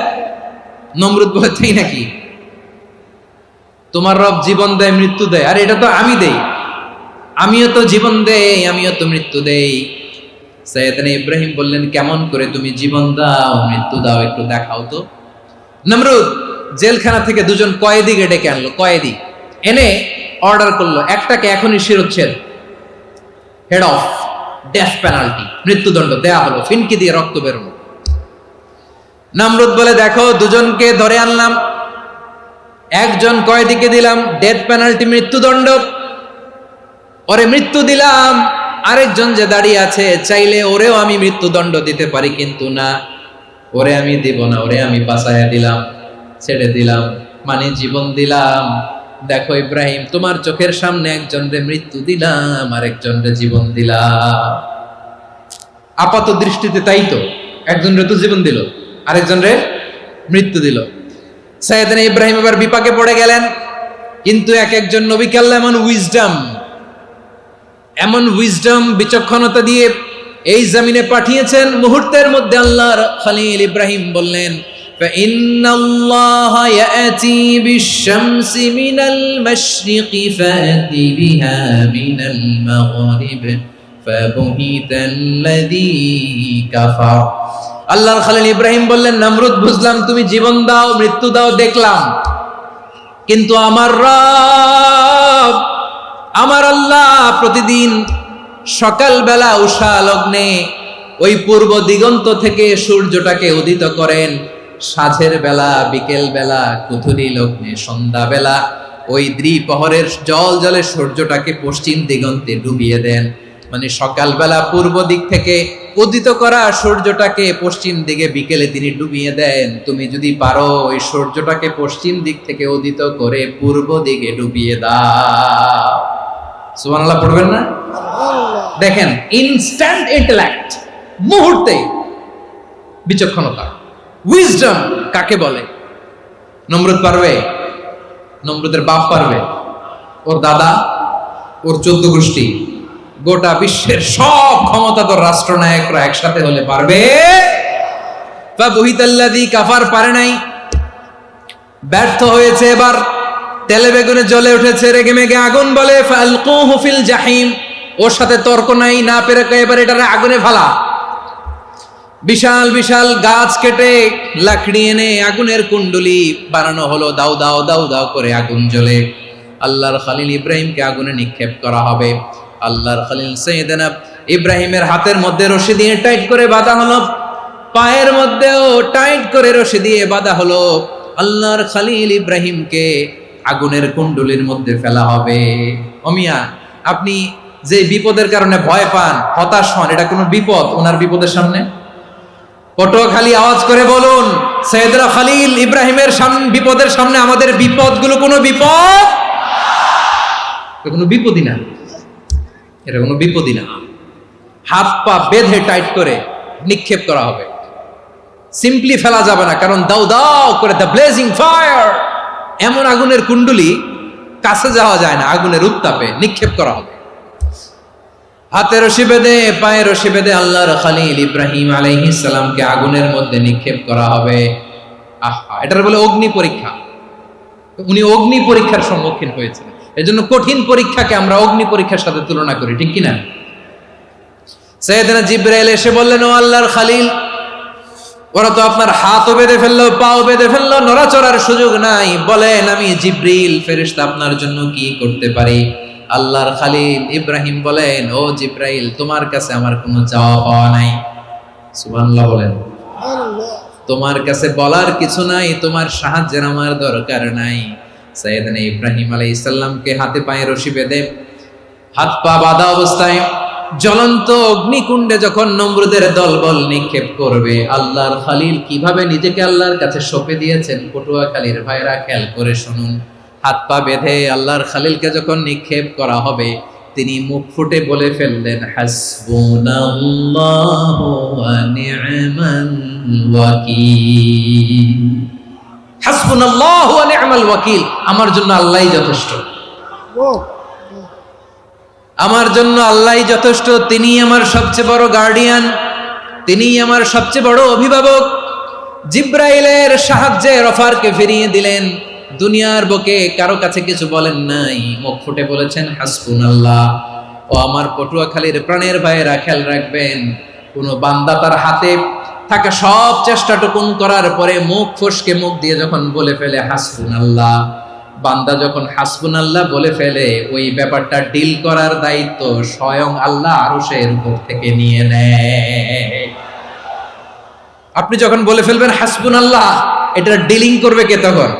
A: নমরুদ বলে, তাই নাকি? তোমার রব জীবন দেয়, মৃত্যু দেয়, আর এটা তো আমি দেই। আমিও তো জীবন দেই, আমিও তো মৃত্যু দেই। সাইয়েদনা ইব্রাহিম বললেন, কেমন করে তুমি জীবন দাও, মৃত্যু দাও, একটু দেখাও তো। নমরুদ জেলখানা থেকে দুজন কয়েদিকে ডেকে আনলো। কয়েদি এনে অর্ডার করলো, একটাকে এখনই শিরোচ্ছেদ, হেড অফ, ডেথ পেনাল্টি, মৃত্যুদণ্ড দেয়া হলো, ফিনকি দিয়ে রক্ত বেরোনো। নমরুদ বলে, দেখো দুজনকে ধরে আনলাম, একজন কয়েদিকে দিলাম ডেথ পেনাল্টি, মৃত্যুদণ্ড, ওরে মৃত্যু দিলাম। আরেকজন যে দাঁড়িয়ে আছে, চাইলে ওরেও আমি মৃত্যুদণ্ড দিতে পারি, কিন্তু না, ওরে আমি দিব না, ওরে আমি বাঁচাইয়া দিলাম, ছেড়ে দিলাম, মানে জীবন দিলাম। দেখো ইব্রাহিম, তোমার চোখের সামনে একজনরে মৃত্যু দিলাম, আরেকজনরে জীবন দিলাম। আপাত দৃষ্টিতে তাই তো, একজনরে তো জীবন দিল, আরেকজনরে মৃত্যু দিল। সাইয়েদনা ইব্রাহিম এবার বিপাকে পড়ে গেলেন। কিন্তু এক একজন নবীকে আল্লাহ এমন উইজডম বিচক্ষণতা দিয়ে এই জমিনে পাঠিয়েছেন, মুহূর্তের মধ্যে আল্লাহর খলিল ইব্রাহিম বললেন, فإن الله يأتي بالشمس من المشرق فأت بها من المغرب فبهت الذي كفر। আল্লাহর খলিল ইব্রাহিম বললেন, নমরুদ বুঝলাম তুমি জীবন দাও, মৃত্যু দাও, দেখলাম, কিন্তু আমার রব, আমার আল্লাহ প্রতিদিন সকালবেলা উষা লগ্নে ওই পূর্ব দিগন্ত থেকে সূর্যটাকে উদিত করেন, সাঁঝের বেলা, বিকেল বেলা, কুথুরি লগ্নে, সন্ধ্যা বেলা ওই দ্বিপ্রহরের জল জলে সূর্যটাকে পশ্চিম দিগন্তে ডুবিয়ে দেন। মানে সকালবেলা পূর্ব দিক থেকে উদিত করা সূর্যটাকে পশ্চিম দিকে বিকেলে তিনি ডুবিয়ে দেন। তুমি যদি পারো ওই সূর্যটাকে পশ্চিম দিক থেকে উদিত করে পূর্ব দিকে ডুবিয়ে দাও। সুবহানাল্লাহ পড়বেন না? দেখেন, ইনস্ট্যান্ট ইন্টেলেক্ট, মুহূর্তে বিচক্ষণতা, উইজডম কাকে বলে? নমরুদ পারবে? নমরুদের বাপ পারবে? ওর দাদা, ওর 14 গোষ্ঠী, গোটা বিশ্বের সব ক্ষমতাধর রাষ্ট্রনায়করা একসাথে হলে পারবে? ফাবুহিতাল্লাযী কাফার পারে নাই, ব্যর্থ হয়েছে। এবার তেলে বেগুনে জ্বলে উঠেছে, রেগে মেগে আগুন বলে, ফালকুহু ফিল জাহিম, ওর সাথে তর্ক নাই, না পেরে এবার এটারে আগুনে ফেলা। বিশাল বিশাল গাছ কেটে লাকড়ি এনে আগুনের কুণ্ডলি বানানো হলো, দাও দাও দাও দাও করে আগুন জ্বলে। আল্লাহর খলিল ইব্রাহিমকে আগুনে নিক্ষেপ করা হবে। আল্লাহর খলিল সাইয়েদনা ইব্রাহিমের হাতের মধ্যে রশি দিয়ে টাইট করে বাঁধা হলো, পায়ের মধ্যেও টাইট করে রশি দিয়ে বাঁধা হলো। আল্লাহর খলিল ইব্রাহিমকে আগুনের কুণ্ডলির মধ্যে ফেলা হবে। অমিয়া, আপনি যে বিপদের কারণে ভয় পান, হতাশ হন, এটা কোনো বিপদ ওনার বিপদের সামনে? পটুয়াখালী আওয়াজ করে বলুন, সৈয়দনা খলিল ইব্রাহিমের বিপদের সামনে আমাদের বিপদগুলো কোনো বিপদ? কোনো বিপদই না, এটা কোনো বিপদই না। হাত পা বেঁধে টাইট করে নিক্ষেপ করা হবে, সিম্পলি ফেলা যাবে না, কারণ দাও দাও করে দ্য ব্লেজিং ফায়ার, এমন আগুনের কুণ্ডলি, কাছে যাওয়া যায় না, আগুনের উত্তাপে নিক্ষেপ করা হবে। হাতে রশি বেঁধে পায়ে রশি বেঁধে আল্লাহর খলিল ইব্রাহিম আলাইহিস সালামকে আগুনের মধ্যে নিক্ষেপ করা হবে। আহা, এটার বলে অগ্নি পরীক্ষা। উনি অগ্নি পরীক্ষার সম্মুখীন হয়েছেন, এজন্য কঠিন পরীক্ষাকে আমরা অগ্নি পরীক্ষার সাথে তুলনা করি, ঠিক কিনা? সাইয়েদনা জিবরাইল এসে বললেন, ও আল্লাহর খলিল, ওরা তো আপনার হাতও বেঁধে ফেললো, পাও বেঁধে ফেললো, নড়াচড়ার সুযোগ নাই, বলেন আমি জিবরিল ফেরেশতা আপনার জন্য কি করতে পারি? আল্লাহর খলিল ইব্রাহিম বলেন, ও জিবরাইল, তোমার কাছে আমার কোনো চাওয়া পাওয়া নাই। সুবহানাল্লাহ বলেন। তোমার কাছে বলার কিছু নাই, তোমার সাহায্যের আমার দরকার নাই। সাইয়েদনা ইব্রাহিম আলাইহিস সালামকে হাতে পায়ে রশি বেঁধে হাত পা বাঁধা অবস্থায় জ্বলন্ত অগ্নিকুণ্ডে যখন নমরুদের দলবল নিক্ষেপ করবে, আল্লাহর খলিল কিভাবে নিজেকে আল্লাহর কাছে সঁপে দিয়েছেন, পটুয়াখালীর ভাইরা খেয়াল করে শুনুন। হাত পা বেঁধে আল্লাহর খলিলকে যখন নিক্ষেপ করা হবে, তিনি মুখ ফুটে বলে ফেললেন, হাসবুনাল্লাহু ওয়া নি'মাল ওয়াকিল। হাসবুনাল্লাহু ওয়া নি'মাল ওয়াকিল, আমার জন্য আল্লাহই যথেষ্ট, আমার জন্য আল্লাহই যথেষ্ট, তিনি আমার সবচেয়ে বড় গার্ডিয়ান, তিনি আমার সবচেয়ে বড় অভিভাবক। জিব্রাইলের সাহায্যে অফারকে ফিরিয়ে দিলেন, দুনিয়ার বুকে কারো কাছে কিছু বলেন নাই, মুখ ফুটে বলেছেন হাসবুনাল্লাহ। ও আমার পটুয়াখালীর প্রাণের ভাইয়েরা খেয়াল রাখবেন, কোন বান্দা তার হাতে থাকা সব চেষ্টাটুকুন করার পরে মুখ ফসকে মুখ দিয়ে যখন বলে ফেলে হাসবুনাল্লাহ, বান্দা যখন হাসবুনাল্লাহ বলে ফেলে, ওই ব্যাপারটা ডিল করার দায়িত্ব স্বয়ং আল্লাহ আরশের উপর থেকে নিয়ে নেয়। আপনি যখন বলে ফেলবেন হাসবুনাল্লাহ, এটা ডিলিং করবে কে তখন?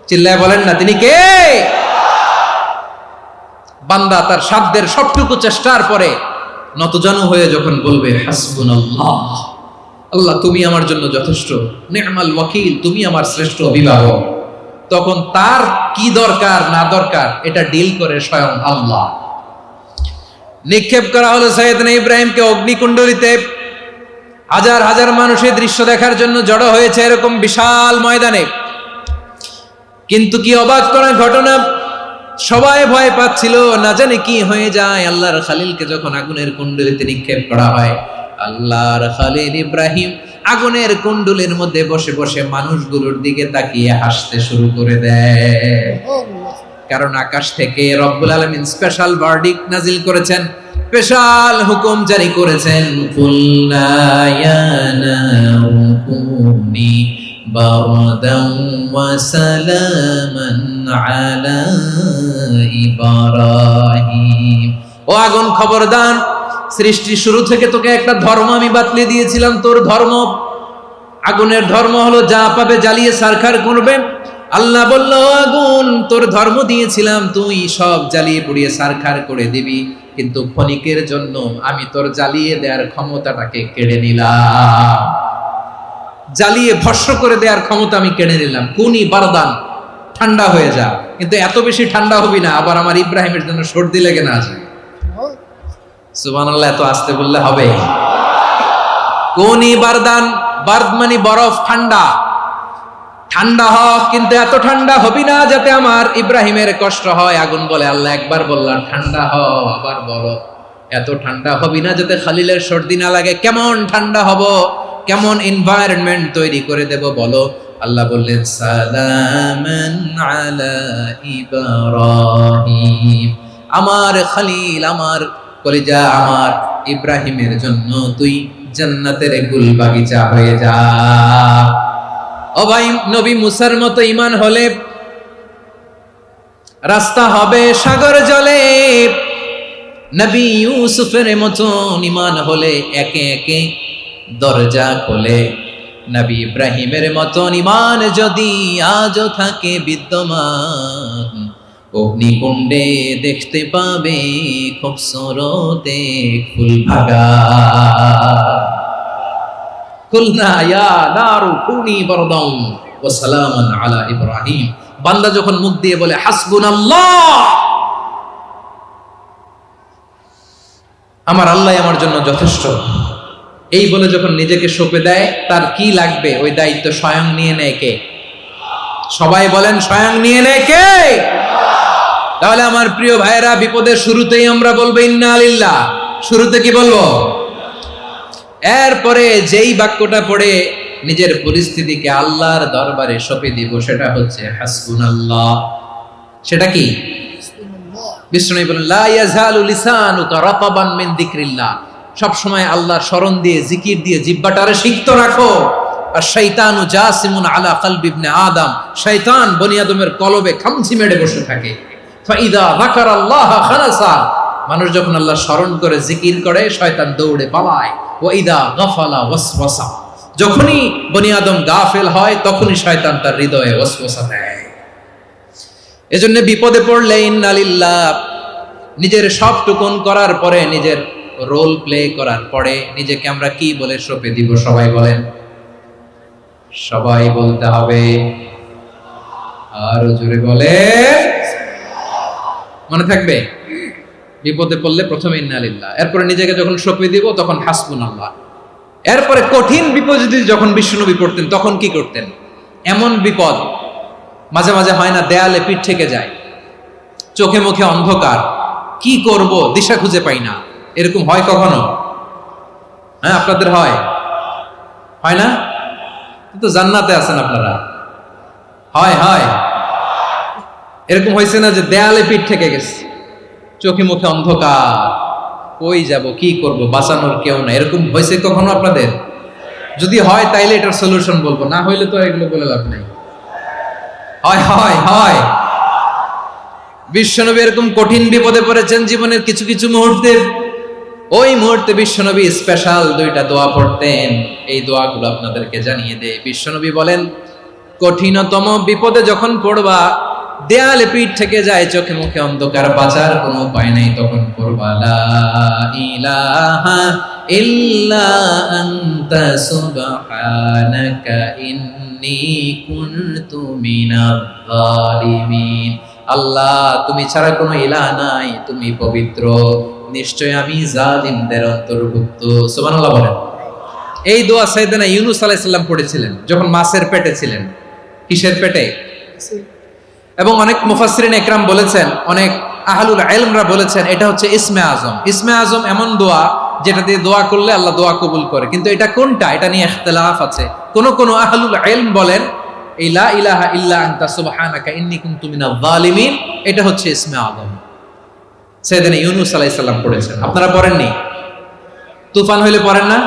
A: চিল্লায় বলেন না, তিনি কে? বান্দা তার সাধ্যের সবটুকু চেষ্টার পরে নতজানু হয়ে যখন বলবে হাসবুনাল্লাহ, আল্লাহ তুমি আমার জন্য যথেষ্ট, নি'মাল ওয়াকিল, তুমি আমার শ্রেষ্ঠ অভিভাবক, তখন তার কি দরকার না দরকার এটা ডিল করে স্বয়ং আল্লাহ। নিক্ষেপ করা হলো সাইয়েদনা ইব্রাহিমকে অগ্নিকুণ্ডলিতে। হাজার হাজার মানুষের দৃশ্য দেখার জন্য জড়ো হয়েছে এরকম বিশাল ময়দানে, কিন্তু কি অবাক করা ঘটনা, সবাই ভয় পাচ্ছিল, না জানে কি হয়ে যায়। আল্লাহর খলিলকে যখন আগুনের কুণ্ডলিতে নিক্ষেপ করা হয়, আল্লাহর খলিল ইব্রাহিম আগুনের কুণ্ডলের মধ্যে বসে বসে মানুষগুলোর দিকে তাকিয়ে হাসতে শুরু করে দেয়, কারণ আকাশ থেকে রব্বুল আলামিন স্পেশাল ভার্ডিক্ট নাজিল করেছেন, স্পেশাল হুকুম জারি করেছেন, কুল্লা ইয়া নারু কুনি বারদান ওয়া সালামান আলা ইব্রাহিম। ও আগুন, খবরদার, সৃষ্টির শুরু থেকে তোকে একটা ধর্ম আমি বাতলে দিয়েছিলাম, তোর ধর্ম, আগুনের ধর্ম হলো যা পাবে জ্বালিয়ে সারখার করবে। আল্লাহ বলল, আগুন, তোর ধর্ম দিয়েছিলাম, তুই সব জ্বালিয়ে পুড়িয়ে সারখার করে দিবি, কিন্তু ক্ষণিকের জন্য আমি তোর জ্বালিয়ে দেওয়ার ক্ষমতাটাকে কেড়ে নিলাম, জ্বালিয়ে ভস্ম করে দেওয়ার ক্ষমতা আমি কেড়ে নিলাম। কুনি বারদান, ঠান্ডা হয়ে যা, কিন্তু এত বেশি ঠান্ডা হবি না আবার আমার ইব্রাহিমের জন্য সর্দি লেগে না যায়। সুবহানাল্লাহ, এত আস্তে বললে হবে? কুনি বারদান, বারদ মানে বরফ, ঠান্ডা, ঠান্ডা হ, কিন্তু এত ঠান্ডা হবি না যাতে আমার ইব্রাহিমের কষ্ট হয়। আগুন বলে, আল্লাহ একবার বললাম ঠান্ডা হ, আবার বলো এত ঠান্ডা হবি না যাতে খলিলের সর্দি না লাগে। কেমন ঠান্ডা হব, কেমন এনভায়রনমেন্ট তৈরি করে দেব বলো? আল্লাহ বললেন, সালামান আলা ইব্রাহিম, আমার খলিল, আমার কলিজা, আমার ইব্রাহিমের জন্য তুই জান্নাতের গুল বাগিচা হয়ে যা। ও ভাই, নবী মুসার মতো ঈমান হলে রাস্তা হবে সাগর জলে, নবী ইউসুফের মতো ঈমান হলে একে একে দরজা খোলে, নবী ইব্রাহিমের মতো ঈমান যদি আজও থাকে বিদ্যমান, অগ্নিকুণ্ডে দেখতে পাবে খুবসুরত এক ফুল ভাগা। কুলনা ইয়া নারু কুনি বারদান ওয়া সালামান আলা ইব্রাহিম। বান্দা যখন মুখ দিয়ে বলে হাসবুনাল্লাহ, আমার আল্লাহ আমার জন্য যথেষ্ট, এই বলে যখন নিজেকে সঁপে দেয়, তার কি লাগবে ওই দায়িত্ব স্বয়ং নিয়ে নেয় কে? সবাই বলেন স্বয়ং নিয়ে নেয় কে? তাহলে আমার প্রিয় ভাইয়েরা, বিপদের শুরুতেই আমরা বলবো ইন্না লিল্লাহ। শুরুতে কি বলবো? এরপরে যেই বাক্যটা পড়ে নিজের পরিস্থিতিকে আল্লাহর দরবারে সঁপে দিব, সেটা হচ্ছে হাসবুনাল্লাহ। সেটা কি? বিষ্ণু বলেন লা ইয়াজালু লিসানুকা রাতাবান মিন যিকরিল্লাহ। সব সময় আল্লাহর স্মরণ দিয়ে, জিকির দিয়ে জিহ্বাটারে সিক্ত রাখো। আর শয়তানু জাসিমুন আলা কলবি ইবনে আদম, শয়তান বনি আদমের কলবে খামচি মেরে বসে থাকে। ফাইদা যাকারাল্লাহ খানাসা, মানুষ যখন আল্লাহ স্মরণ করে জিকির করে, শয়তান দৌড়ে পালায়। ওয়া ইদা গাফালা ওয়াসওয়াসা, যখনই বনি আদম গাফেল হয়, তখনই শয়তান তার হৃদয়ে ওয়াসওয়াসা দেয়। এজন্য বিপদে পড়লে ইন্না লিল্লাহ, নিজের সব টুকুন করার পরে, নিজের রোল প্লে করার পরে নিজেকে আমরা কি বলে সঁপে দিব? সবাই বলেন, সবাই বলতে হবে, আরো জোরে বলে, মনে থাকবে। বিপদে পড়লে প্রথমে ইন্না লিল্লাহ, এরপরে নিজেকে যখন সঁপে দিব তখন হাসবুনাল্লাহ। এরপরে কঠিন বিপদ যদি যখন বিশ্বনবী পড়তেন, তখন কি করতেন? এমন বিপদ মাঝে মাঝে হয় না, দেয়ালে পিঠ থেকে যায়, চোখে মুখে অন্ধকার, কি করব দিশা খুঁজে পাই না, এরকম হয় কখনো? হ্যাঁ, আপনাদের হয়? হয় না? তো জান্নাতে আছেন আপনারা। হয় হয় এরকম হয়েছে না যে দেয়ালে পিঠ থেকে গেছে, চোখে মুখে অন্ধকার, কই যাব, কি করব, বাঁচানোর কেউ না, এরকম হয়েছে কখনো আপনাদের? যদি হয় তাইলে এটার সলিউশন বলবো, না হইলে তো এগুলো বলে লাভ নাই। হয় হয় হয় বিশ্বনবী এরকম কঠিন বিপদে পড়েছেন জীবনের কিছু কিছু মুহূর্তে। ওই মুহূর্তে বিশ্বনবী স্পেশাল দুইটা দোয়া পড়তেন। এই দোয়াগুলো আপনাদেরকে জানিয়ে দেয়। বিশ্বনবী বলেন, কঠিনতম বিপদে যখন পড়বা, দেয়ালে পিঠ থেকে যায়, চোখে মুখে অন্ধকার, বাঁচার কোনো উপায় নাই, তখন পড়বা লা ইলাহা ইল্লা আনতা সুবহানাকা ইন্নী কুনতু মিনাজ জালিমিন। আল্লাহ, তুমি ছাড়া কোনো ইলাহ নাই, তুমি পবিত্র, নিশ্চয় আমি জালিমদের অন্তর্ভুক্ত। সুবহানাল্লাহ বলেন। এই দোয়া সাইয়েদনা ইউনূস আলাইহিস সালাম পড়েছিলেন যখন মাছের পেটে ছিলেন। কিসের পেটে? এবং অনেক মুফাসসিরিন ইকরাম বলেছেন, অনেক আহলুল ইলমরা বলেছেন, এটা হচ্ছে ইসমে আজম। ইসমে আজম এমন দোয়া যেটা দিয়ে দোয়া করলে আল্লাহ দোয়া কবুল করে, কিন্তু এটা কোনটা, এটা নিয়ে ইখতিলাফ আছে। কোন আহলুল ইলম বলেন এই লা ইলাহা ইল্লা আনতা সুবহানাকা ইন্নী কুনতু মিনাজ জালিমিন, এটা হচ্ছে ইসমে আজম। সাইয়েদনা ইউনূস আলাইহিস সালাম পড়েছেন। আপনারা পড়েননি? তুফান হইলে পড়েন না?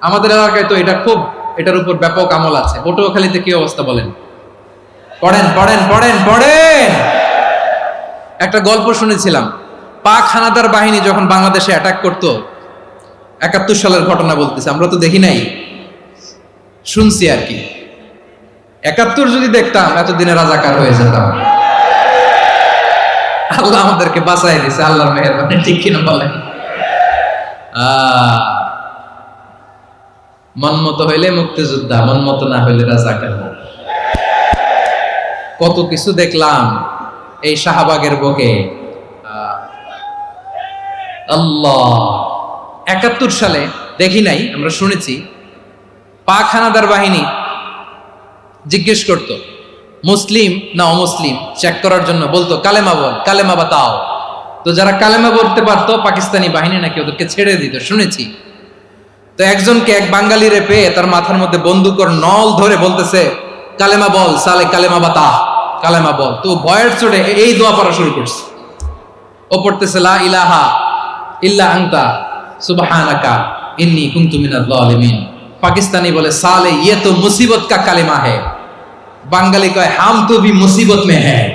A: আমাদের এলাকায় তো এটা খুব, এটার উপর ব্যাপক আমল আছে। পটুয়াখালীতে কি অবস্থা বলেন? পড়েন পড়েন পড়েন পড়েন। একটা গল্প শুনেছিলাম, পাক হানাদার বাহিনী যখন বাংলাদেশে অ্যাটাক করতো, ৭১ সালের ঘটনা বলতেছে, আমরা তো দেখি নাই, শুনছি আর কি। ৭১ যদি দেখতাম, এতদিনে রাজাকার হয়ে যেতাম। আল্লাহ আমাদেরকে বাঁচাই দিছে, আল্লাহর মেহেরবানি, ঠিক কিনা বলেন? মন মতো হইলে মুক্তিযোদ্ধা, মন মতো না হইলে রাজাকার। কত কিছু দেখলাম এই শাহবাগের বুকে। আল্লাহ, ৭১ সালে দেখি নাই, আমরা শুনেছি পাক হানাদার বাহিনী জিজ্ঞেস করত মুসলিম না অমুসলিম চেক করার জন্য, বলতো কালেমা বল, কালেমা বাতাও। তো যারা কালেমা বলতে পারতো, পাকিস্তানি বাহিনী নাকি ওদেরকে ছেড়ে দিত, শুনেছি। তো একজনকে, এক বাঙালিরে পেয়ে তার মাথার মধ্যে বন্দুকর নল ধরে বলতেছে, কালেমা বল সালে, কালেমা বাতা, কালেমা বল। তো ভয়ের চোটে এই দোয়া পড়া শুরু করছে। ও পড়তেছে লা ইলাহা ইল্লা আনতা সুবহানাকা ইন্নী কুনতু মিনাজ জালিমিন। পাকিস্তানি বলে সালে ইয়ে তো মুসিবত কা কালেমা है। বাঙালি কয় হাম তো ভি মুসিবত মে হ্যায়।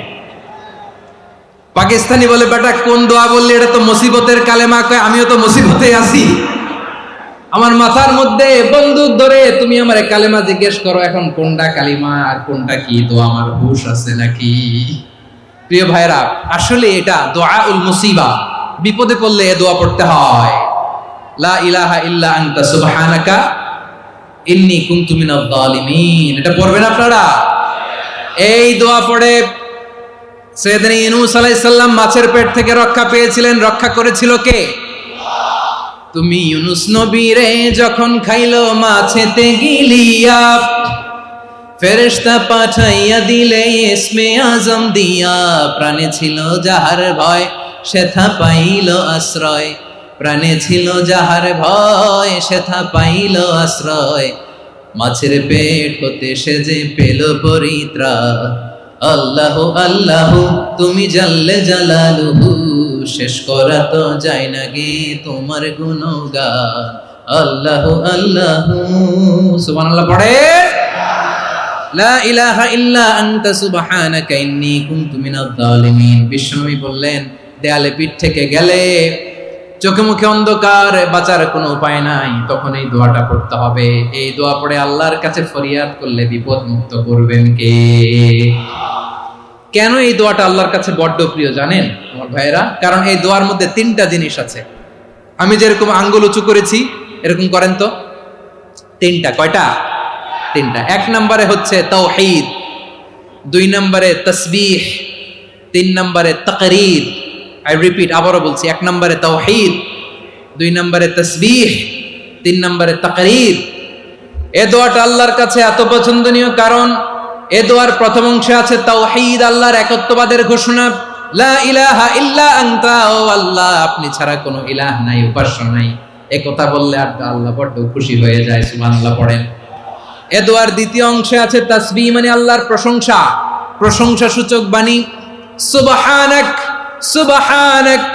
A: পাকিস্তানি বলে বেটা কোন দোয়া বললি, এটা তো মুসিবতের কালেমা। কয় আমিও তো মুসিবতে আছি, আমার মাথার মধ্যে বন্দুক ধরে তুমি আমার কালেমা জিজ্ঞেস করো, এখন কোনটা কালিমা আর কোনটা কি, তো আমার হুশ আছে নাকি? প্রিয় ভাইরা, আসলে এটা দুআউল মুসিবা, বিপদে পড়লে এ দোয়া পড়তে হয়। লা ইলাহা ইল্লা আনতা সুবহানাকা ইন্নী কুনতু মিনাল যালিমিন। এটা পড়বেন আপনারা। এই দোয়া পড়ে সাইয়েদনা ইউনূস আলাইহিস সালাম মাছের পেট থেকে রক্ষা পেয়েছিলেন। রক্ষা করেছিল কে? তুমি ইউনূস নবীরে যখন খাইলো মাছেতে গিলিয়া, ফেরেশতা পাঠাইয়া দিলে ইসমে আজম দিয়া, প্রাণে ছিল যাহার ভয় সেথা পাইল আশ্রয়, প্রাণে ছিল যাহার ভয় সেথা পাইল আশ্রয়, মাছের পেট হতে সে যে পেল পরিত্রাণ। আল্লাহ আল্লাহ তুমি জাল্লে জালালুহু, শেষ করা তো যায় না গে তোমার গুণগান। আল্লাহ আল্লাহ সুবহানাল্লাহ পড়ে। লা ইলাহা ইল্লা আনতা সুবহানাকা ইন্নী কুনতু মিনাজ জালিমিন। বিশ্বনবী বললেন, দেয়ালে পিঠ থেকে গেলে, চোখে মুখে অন্ধকার, বাঁচার কোনো উপায় নাই, তখন এই দোয়াটা পড়তে হবে। এই দোয়া পড়ে আল্লাহর কাছে ফরিয়াদ করলে বিপদ মুক্ত করবেন কে? কেন এই দোয়াটা আল্লাহর কাছে বড্ড প্রিয় জানেন আমার ভাইয়েরা? কারণ এই দোয়ার মধ্যে তিনটা জিনিস আছে। আমি যেরকম আঙ্গুল উঁচু করেছি এরকম করেন তো। তিনটা। কয়টা? তিনটা। এক নম্বরে হচ্ছে তাওহীদ, দুই নম্বরে তাসবিহ, তিন নম্বরে তাকরীর। আই রিপিট, আবারও বলছি, এক নম্বরে তাওহীদ, দুই নম্বরে তাসবিহ, তিন নম্বরে তাকরীর। এ দোয়াটা আল্লাহর কাছে এত পছন্দনীয় কারণ এ দোয়ার প্রথম অংশে আছে তাওহীদ, আল্লাহর একত্ববাদের ঘোষণা। লা ইলাহা ইল্লা আনতা, ও আল্লাহ আপনি ছাড়া কোনো ইলাহ নাই, উপাস্য নাই। এ কথা বললে আর আল্লাহ বড় খুশি হয়ে যায়। সুবহানাল্লাহ পড়েন। এ দোয়ার দ্বিতীয় অংশে আছে তাসবিহ, মানে আল্লাহর প্রশংসা, প্রশংসা সূচক বাণী। সুবহানাক সুবহানাক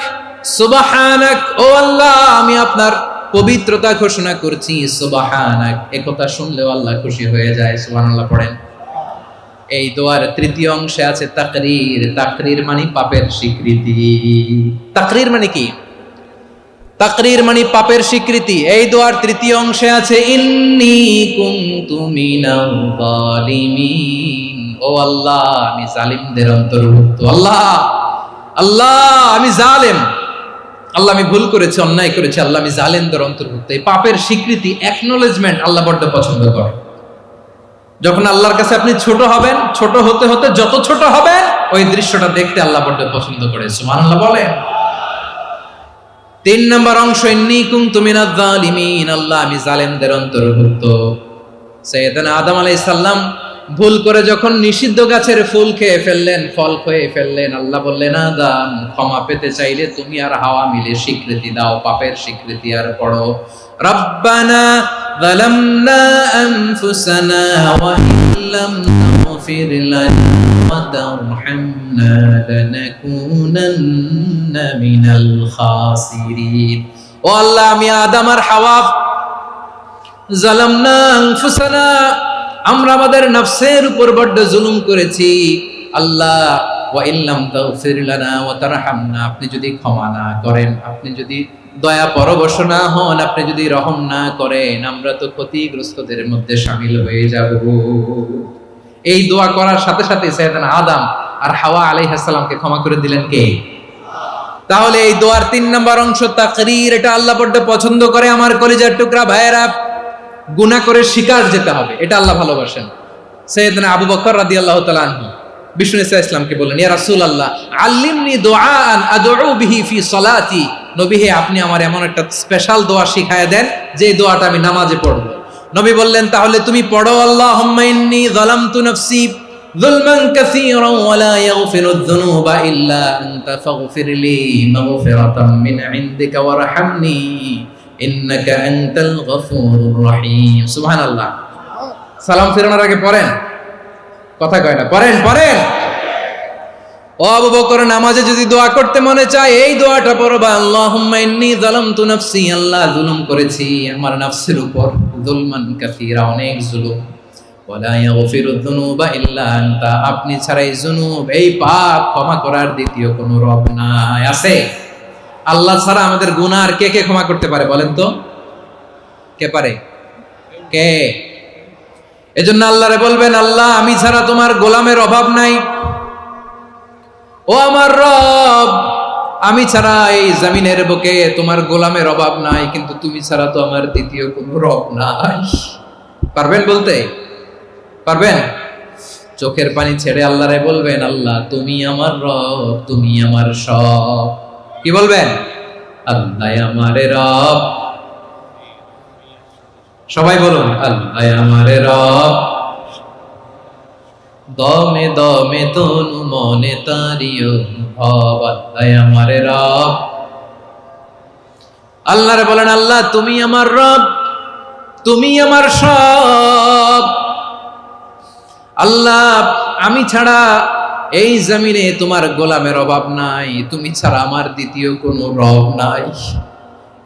A: সুবহানাক, ও আল্লাহ আমি আপনার পবিত্রতা ঘোষণা করছি। সুবহানাক, এ কথা শুনলেও আল্লাহ খুশি হয়ে যায়। সুবহানাল্লাহ পড়েন। এই দোয়ার তৃতীয় অংশে আছে তাকরীর, তাকরীর মানে পাপের স্বীকৃতি। তাকরীর মানে কি? তাকরীর মানে পাপের স্বীকৃতি। এই দোয়ার তৃতীয় অংশে আছে ইন্নী কুনতু মিনাল যালিমিন, ও আল্লাহ আমি জালিমদের অন্তর্ভুক্ত। আল্লাহ আল্লাহ আমি জালেম, আল্লাহ আমি ভুল করেছি, অন্যায় করেছি, আল্লাহ আমি জালেমদের অন্তর্ভুক্ত। এই পাপের স্বীকৃতি, অ্যাকনলেজমেন্ট আল্লাহ বড্ড পছন্দ করে। যখন আল্লাহর কাছে আপনি ছোট হবেন, ছোট হতে হতে যত ছোট হবেন, ওই দৃশ্যটা দেখতে আল্লাহ বড্ড পছন্দ করে। সুবহানাল্লাহ বলেন। তিন নম্বর অংশ ইন্নী কুনতু মিনাজ জালিমিন, আল্লাহ আমি জালেমদের অন্তর্ভুক্ত। সাইয়েদনা আদম আলাইহিস সালাম ভুল করে যখন নিষিদ্ধ গাছের ফুল খেয়ে ফেললেন, ফল খেয়ে ফেললেন, আল্লাহ বললেন আদম ক্ষমা পেতে চাইলে তুমি আর হাওয়া মিলে স্বীকৃতি দাও, পাপের স্বীকৃতি আর পড়ো। রব্বানা যালামনা আনফুসানা ওয়া ইল্লাম তাগফির লানা ওয়া তারহামনা লানাকুনান্না মিনাল খাসিরিন। ও আল্লাহ আমি আদম আর হাওয়া, যালামনা আনফুসানা, আমরা আমাদের নফসের উপর বড্ড জুলুম করেছি। আল্লাহ ওয়া ইল্লাম তাগফির লানা ওয়া তারহামনা, আপনি যদি ক্ষমা না করেন, আপনি যদি দয়া পরবশ না হন, আপনি যদি রহম না করেন, আমরা তো ক্ষতিগ্রস্তদের মধ্যে শামিল হয়ে যাব। এই দোয়া করার সাথে সাথে সাইয়েদনা আদম আর হাওয়া আলাইহিস সালামকে ক্ষমা করে দিলেন কে? তাহলে এই দোয়ার তিন নম্বর অংশ তাকরীর, এটা আল্লাহ বড্ড পছন্দ করে। আমার কলিজার টুকরা ভাইয়েরা, গুনাহ করে শিকার যেতে হবে, এটা আল্লাহ ভালোবাসেন। সাইয়েদনা আবু বকর রাদিয়াল্লাহু তাআলা আনহু বিষ্ণু ইসলামকে বললেন, ইয়া রাসূলুল্লাহ আল্লিমনি দুআআন আদউ বিহি ফি সালাতি, নবী হে আপনি আমার এমন একটা স্পেশাল দোয়া শিখায়া দেন যে দোয়াটা আমি নামাজে পড়ব। নবী বললেন, তাহলে তুমি পড়ো আল্লাহুম্মা ইন্নী যালামতু নাফসি যুলমান কাসীরান ওয়া লা ইয়াগফিরুয যুনুবা ইল্লা আনতা ফাগফিরলি মাগফিরাতাম মিন ইনদিকা ওয়ারহামনি ইন্নাকা আনতাল গফুরুর রহিম। সুবহানাল্লাহ। সালাম ফেরানোর আগে পড়েন, কথা কয় না, পড়েন পড়েন। ও আবু বকর, নামাজে যদি দোয়া করতে মনে চায় এই দোয়াটা পড়বা, আল্লাহুম্মা ইন্নী যালামতু নাফসি, আল্লাহ জুলুম করেছি আমার নফসের উপর, যুলমান কাসীরা, অনেক জুলুম, ওয়া লা ইয়াগফিরুয যুনুবা ইল্লা আনতা, আপনি ছাড়া এই জুনুব, এই পাপ ক্ষমা করার দ্বিতীয় কোনো রব নাই। আছে? আল্লাহ ছাড়া আমাদের গুনাহ আর কে কে ক্ষমা করতে পারে বলেন তো? কে পারে? কে? এজন্য আল্লাহরে বলবেন, আল্লাহ আমি ছাড়া তোমার গোলামের অভাব নাই, ও আমার রব আমি ছাড়া এই জমিনের বুকে তোমার গোলামের অভাব নাই, কিন্তু তুমি ছাড়া তো আমার দ্বিতীয় কোনো রব নাই। পারবেন বলতে? পারবেন? চোখের পানি ছেড়ে আল্লাহরে বলবেন, আল্লাহ তুমি আমার রব, তুমি আমার সব। কি বলবেন? আল্লাহ আমারে রব। সবাই বলুন, আল্লাহ আমারে রব। দমে দমে তনু মনে তারি অনুভব, আল্লাহ আমারে রব। আল্লাহরে বলেন, আল্লাহ তুমি আমার রব, তুমি আমার সব। আল্লাহ আমি ছাড়া এই জমিনে তোমার গোলামের অভাব নাই, তুমি ছাড়া আমার দ্বিতীয় কোনো রব নাই।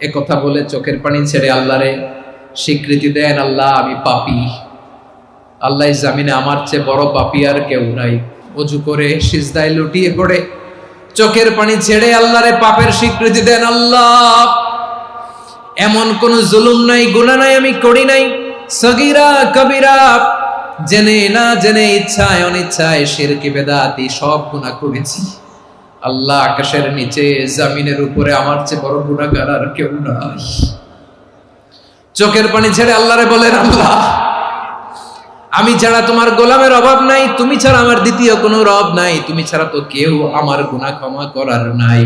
A: এ কথা বলে চোখের পানি ছেড়ে আল্লাহরে স্বীকৃতি দেন, আল্লাহ আমি পাপী। আল্লাহ এই জমিনে আমার চেয়ে বড় পাপী আর কেউ নাই। ওযু করে সিজদায় লুটিয়ে পড়ে চোখের পানি ছেড়ে আল্লাহরে পাপের স্বীকৃতি দেন, আল্লাহ এমন কোন জুলুম নাই, গুনাহ নাই আমি করি নাই, সগীরা কবিরা, জেনে না জেনে, ইচ্ছায় অনিচ্ছায়, শিরকি বেদাতি সব গুনাহ করেছি। আল্লাহ আকাশের নিচে জমিনের উপরে আমার চেয়ে বড় গুনাহগার আর কেউ নাই। চোখের পানি ছেড়ে আল্লাহরে বলেন, আল্লাহ আমি ছাড়া তোমার গোলামের অভাব নাই, তুমি ছাড়া আমার দ্বিতীয় কোনো রব নাই, তুমি ছাড়া তো কেউ আমার গুনাহ ক্ষমা করার নাই,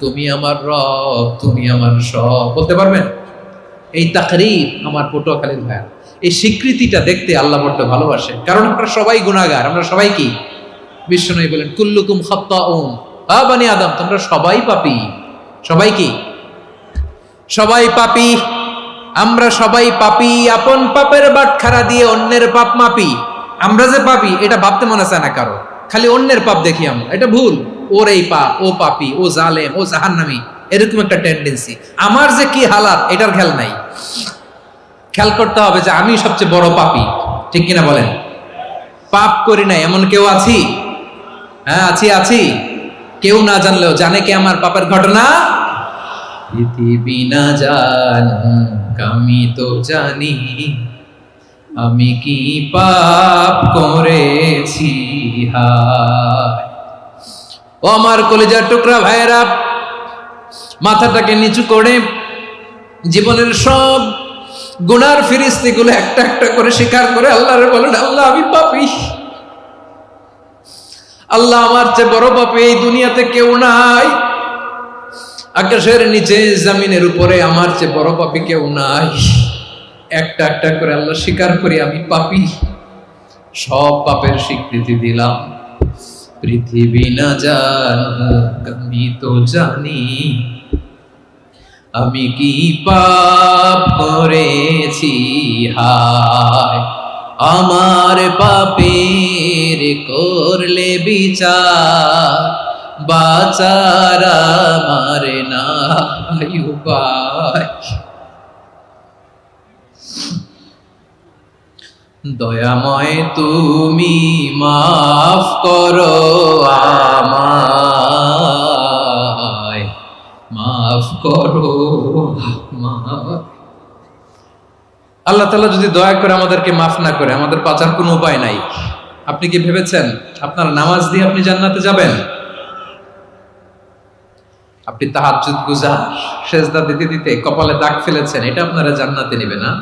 A: তুমি আমার রব, তুমি আমার সব। বলতে পারবেন? এই তাকরীর আমার পটুয়াখালীর ভাইয়া, এই স্বীকৃতিটা দেখতে আল্লাহ বড্ড ভালোবাসেন, কারণ আমরা সবাই গুনাহগার। আমরা সবাই কি? বিশ্বনবী বলেন, কুল্লুকুম খাত্তাউন, বানি আদম তোমরা সবাই পাপী। সবাই কি? সবাই পাপী। আমরা সবাই পাপী, আপন পাপের বাটখারা দিয়ে অন্যের পাপ মাপি। আমরা যে পাপী এটা ভাবতে মনে চায় না কারো, খালি অন্যের পাপ দেখি আমরা, এটা ভুল। ওর এই পাপ, ও পাপী, ও জালেম, ও জাহান্নামী, এরকম একটা টেন্ডেন্সি। আমার যে কি হালাত এটার খেয়াল নাই। খেয়াল করতে হবে যে আমি সবচেয়ে বড় পাপী, ঠিক কিনা বলেন? পাপ করি না এমন কেউ আছি? হ্যাঁ আছি। কেউ না জানলেও জানে কে আমার পাপের ঘটনা? পৃথিবী না জানুক আমি তো জানি, আমি কি পাপ করেছি। হায় ও আমার কলিজার টুকরা ভাইয়েরা, মাথাটাকে নিচু করে জীবনের সব গুনার ফিরিস্তিগুলো একটা একটা করে স্বীকার করে আল্লাহরে বলেন, আল্লাহ আমি পাপী। আল্লাহ আমার চেয়ে বড় পাপী এই দুনিয়াতে কেউ নাই। আকাশের নিচে জমিনের উপরে আমার চেয়ে বড় পাপী কেউ নাই। একটা একটা করে আল্লাহ স্বীকার করি আমি পাপী, সব পাপের স্বীকৃতি দিলাম। পৃথিবী না জানুক আমি তো জানি, আমি কি পাপ করেছি। হায় আমার পাপের করলে বিচার, বাঁচার আমার নাই উপায়। দয়াময় তুমি মাফ করো আমায়, মাফ করো আমায়। আল্লাহ তাআলা যদি দয়া করে আমাদেরকে মাফ না করে, আমাদের বাঁচার কোনো উপায় নাই। আপনি কি ভেবেছেন আপনার নামাজ দিয়ে আপনি জান্নাতে যাবেন? আপনি তাহাজ্জুদ গুজার, সেজদা দিতে দিতে কপালে দাগ ফেলেছেন, এটা আপনারা জান্নাতে নেবে না?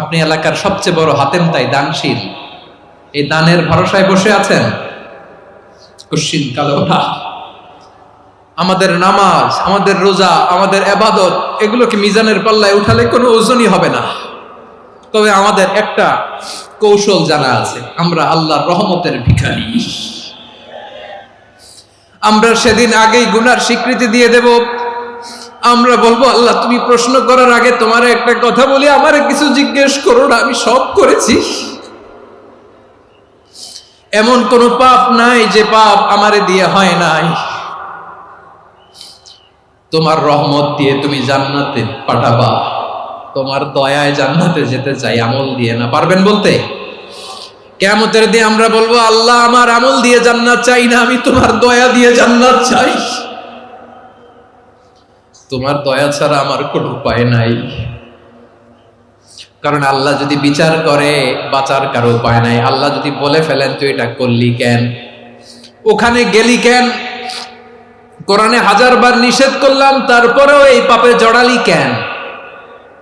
A: আপনি এলাকার সবচেয়ে বড় হাতেম তাই দানশীল, এই দানের ভরসায় বসে আছেন, কুশ্চিন কালো না। আমাদের নামাজ, আমাদের রোজা, আমাদের ইবাদত, এগুলোকে মিজানের পাল্লায় উঠালে কোনো ওজনই হবে না। তবে আমাদের একটা কৌশল জানা আছে, আমরা আল্লাহর রহমতের ভিখারি। আমরা সেদিন আগেই গুনার স্বীকৃতি দিয়ে দেব। আমরা বলবো, আল্লাহ তুমি প্রশ্ন করার আগে তোমার একটা কথা বলি, আমারে কিছু জিজ্ঞেস করো না, আমি সব করেছি। এমন কোন পাপ নাই যে পাপ আমারে দিয়ে হয় নাই। তোমার রহমত দিয়ে তুমি জান্নাতে পাঠাবা, তোমার দয়ায় জান্নাতে যেতে চাই, আমল দিয়ে না। পারবেন বলতে? কিয়ামতের দিন আমরা বলবো, আল্লাহ আমার আমল দিয়ে জান্নাত চাই না, আমি তোমার দয়া দিয়ে জান্নাত চাই। তোমার দয়া ছাড়া আমার কোনো উপায় নাই। কারণ আল্লাহ যদি বিচার করে বাঁচার কারো উপায় নাই। আল্লাহ যদি বলে ফেলেন তুই এটা করলি কেন, ওখানে গেলি কেন, কোরআনে 1000 বার নিষেধ করলাম তারপরেও এই পাপে জড়ালি কেন,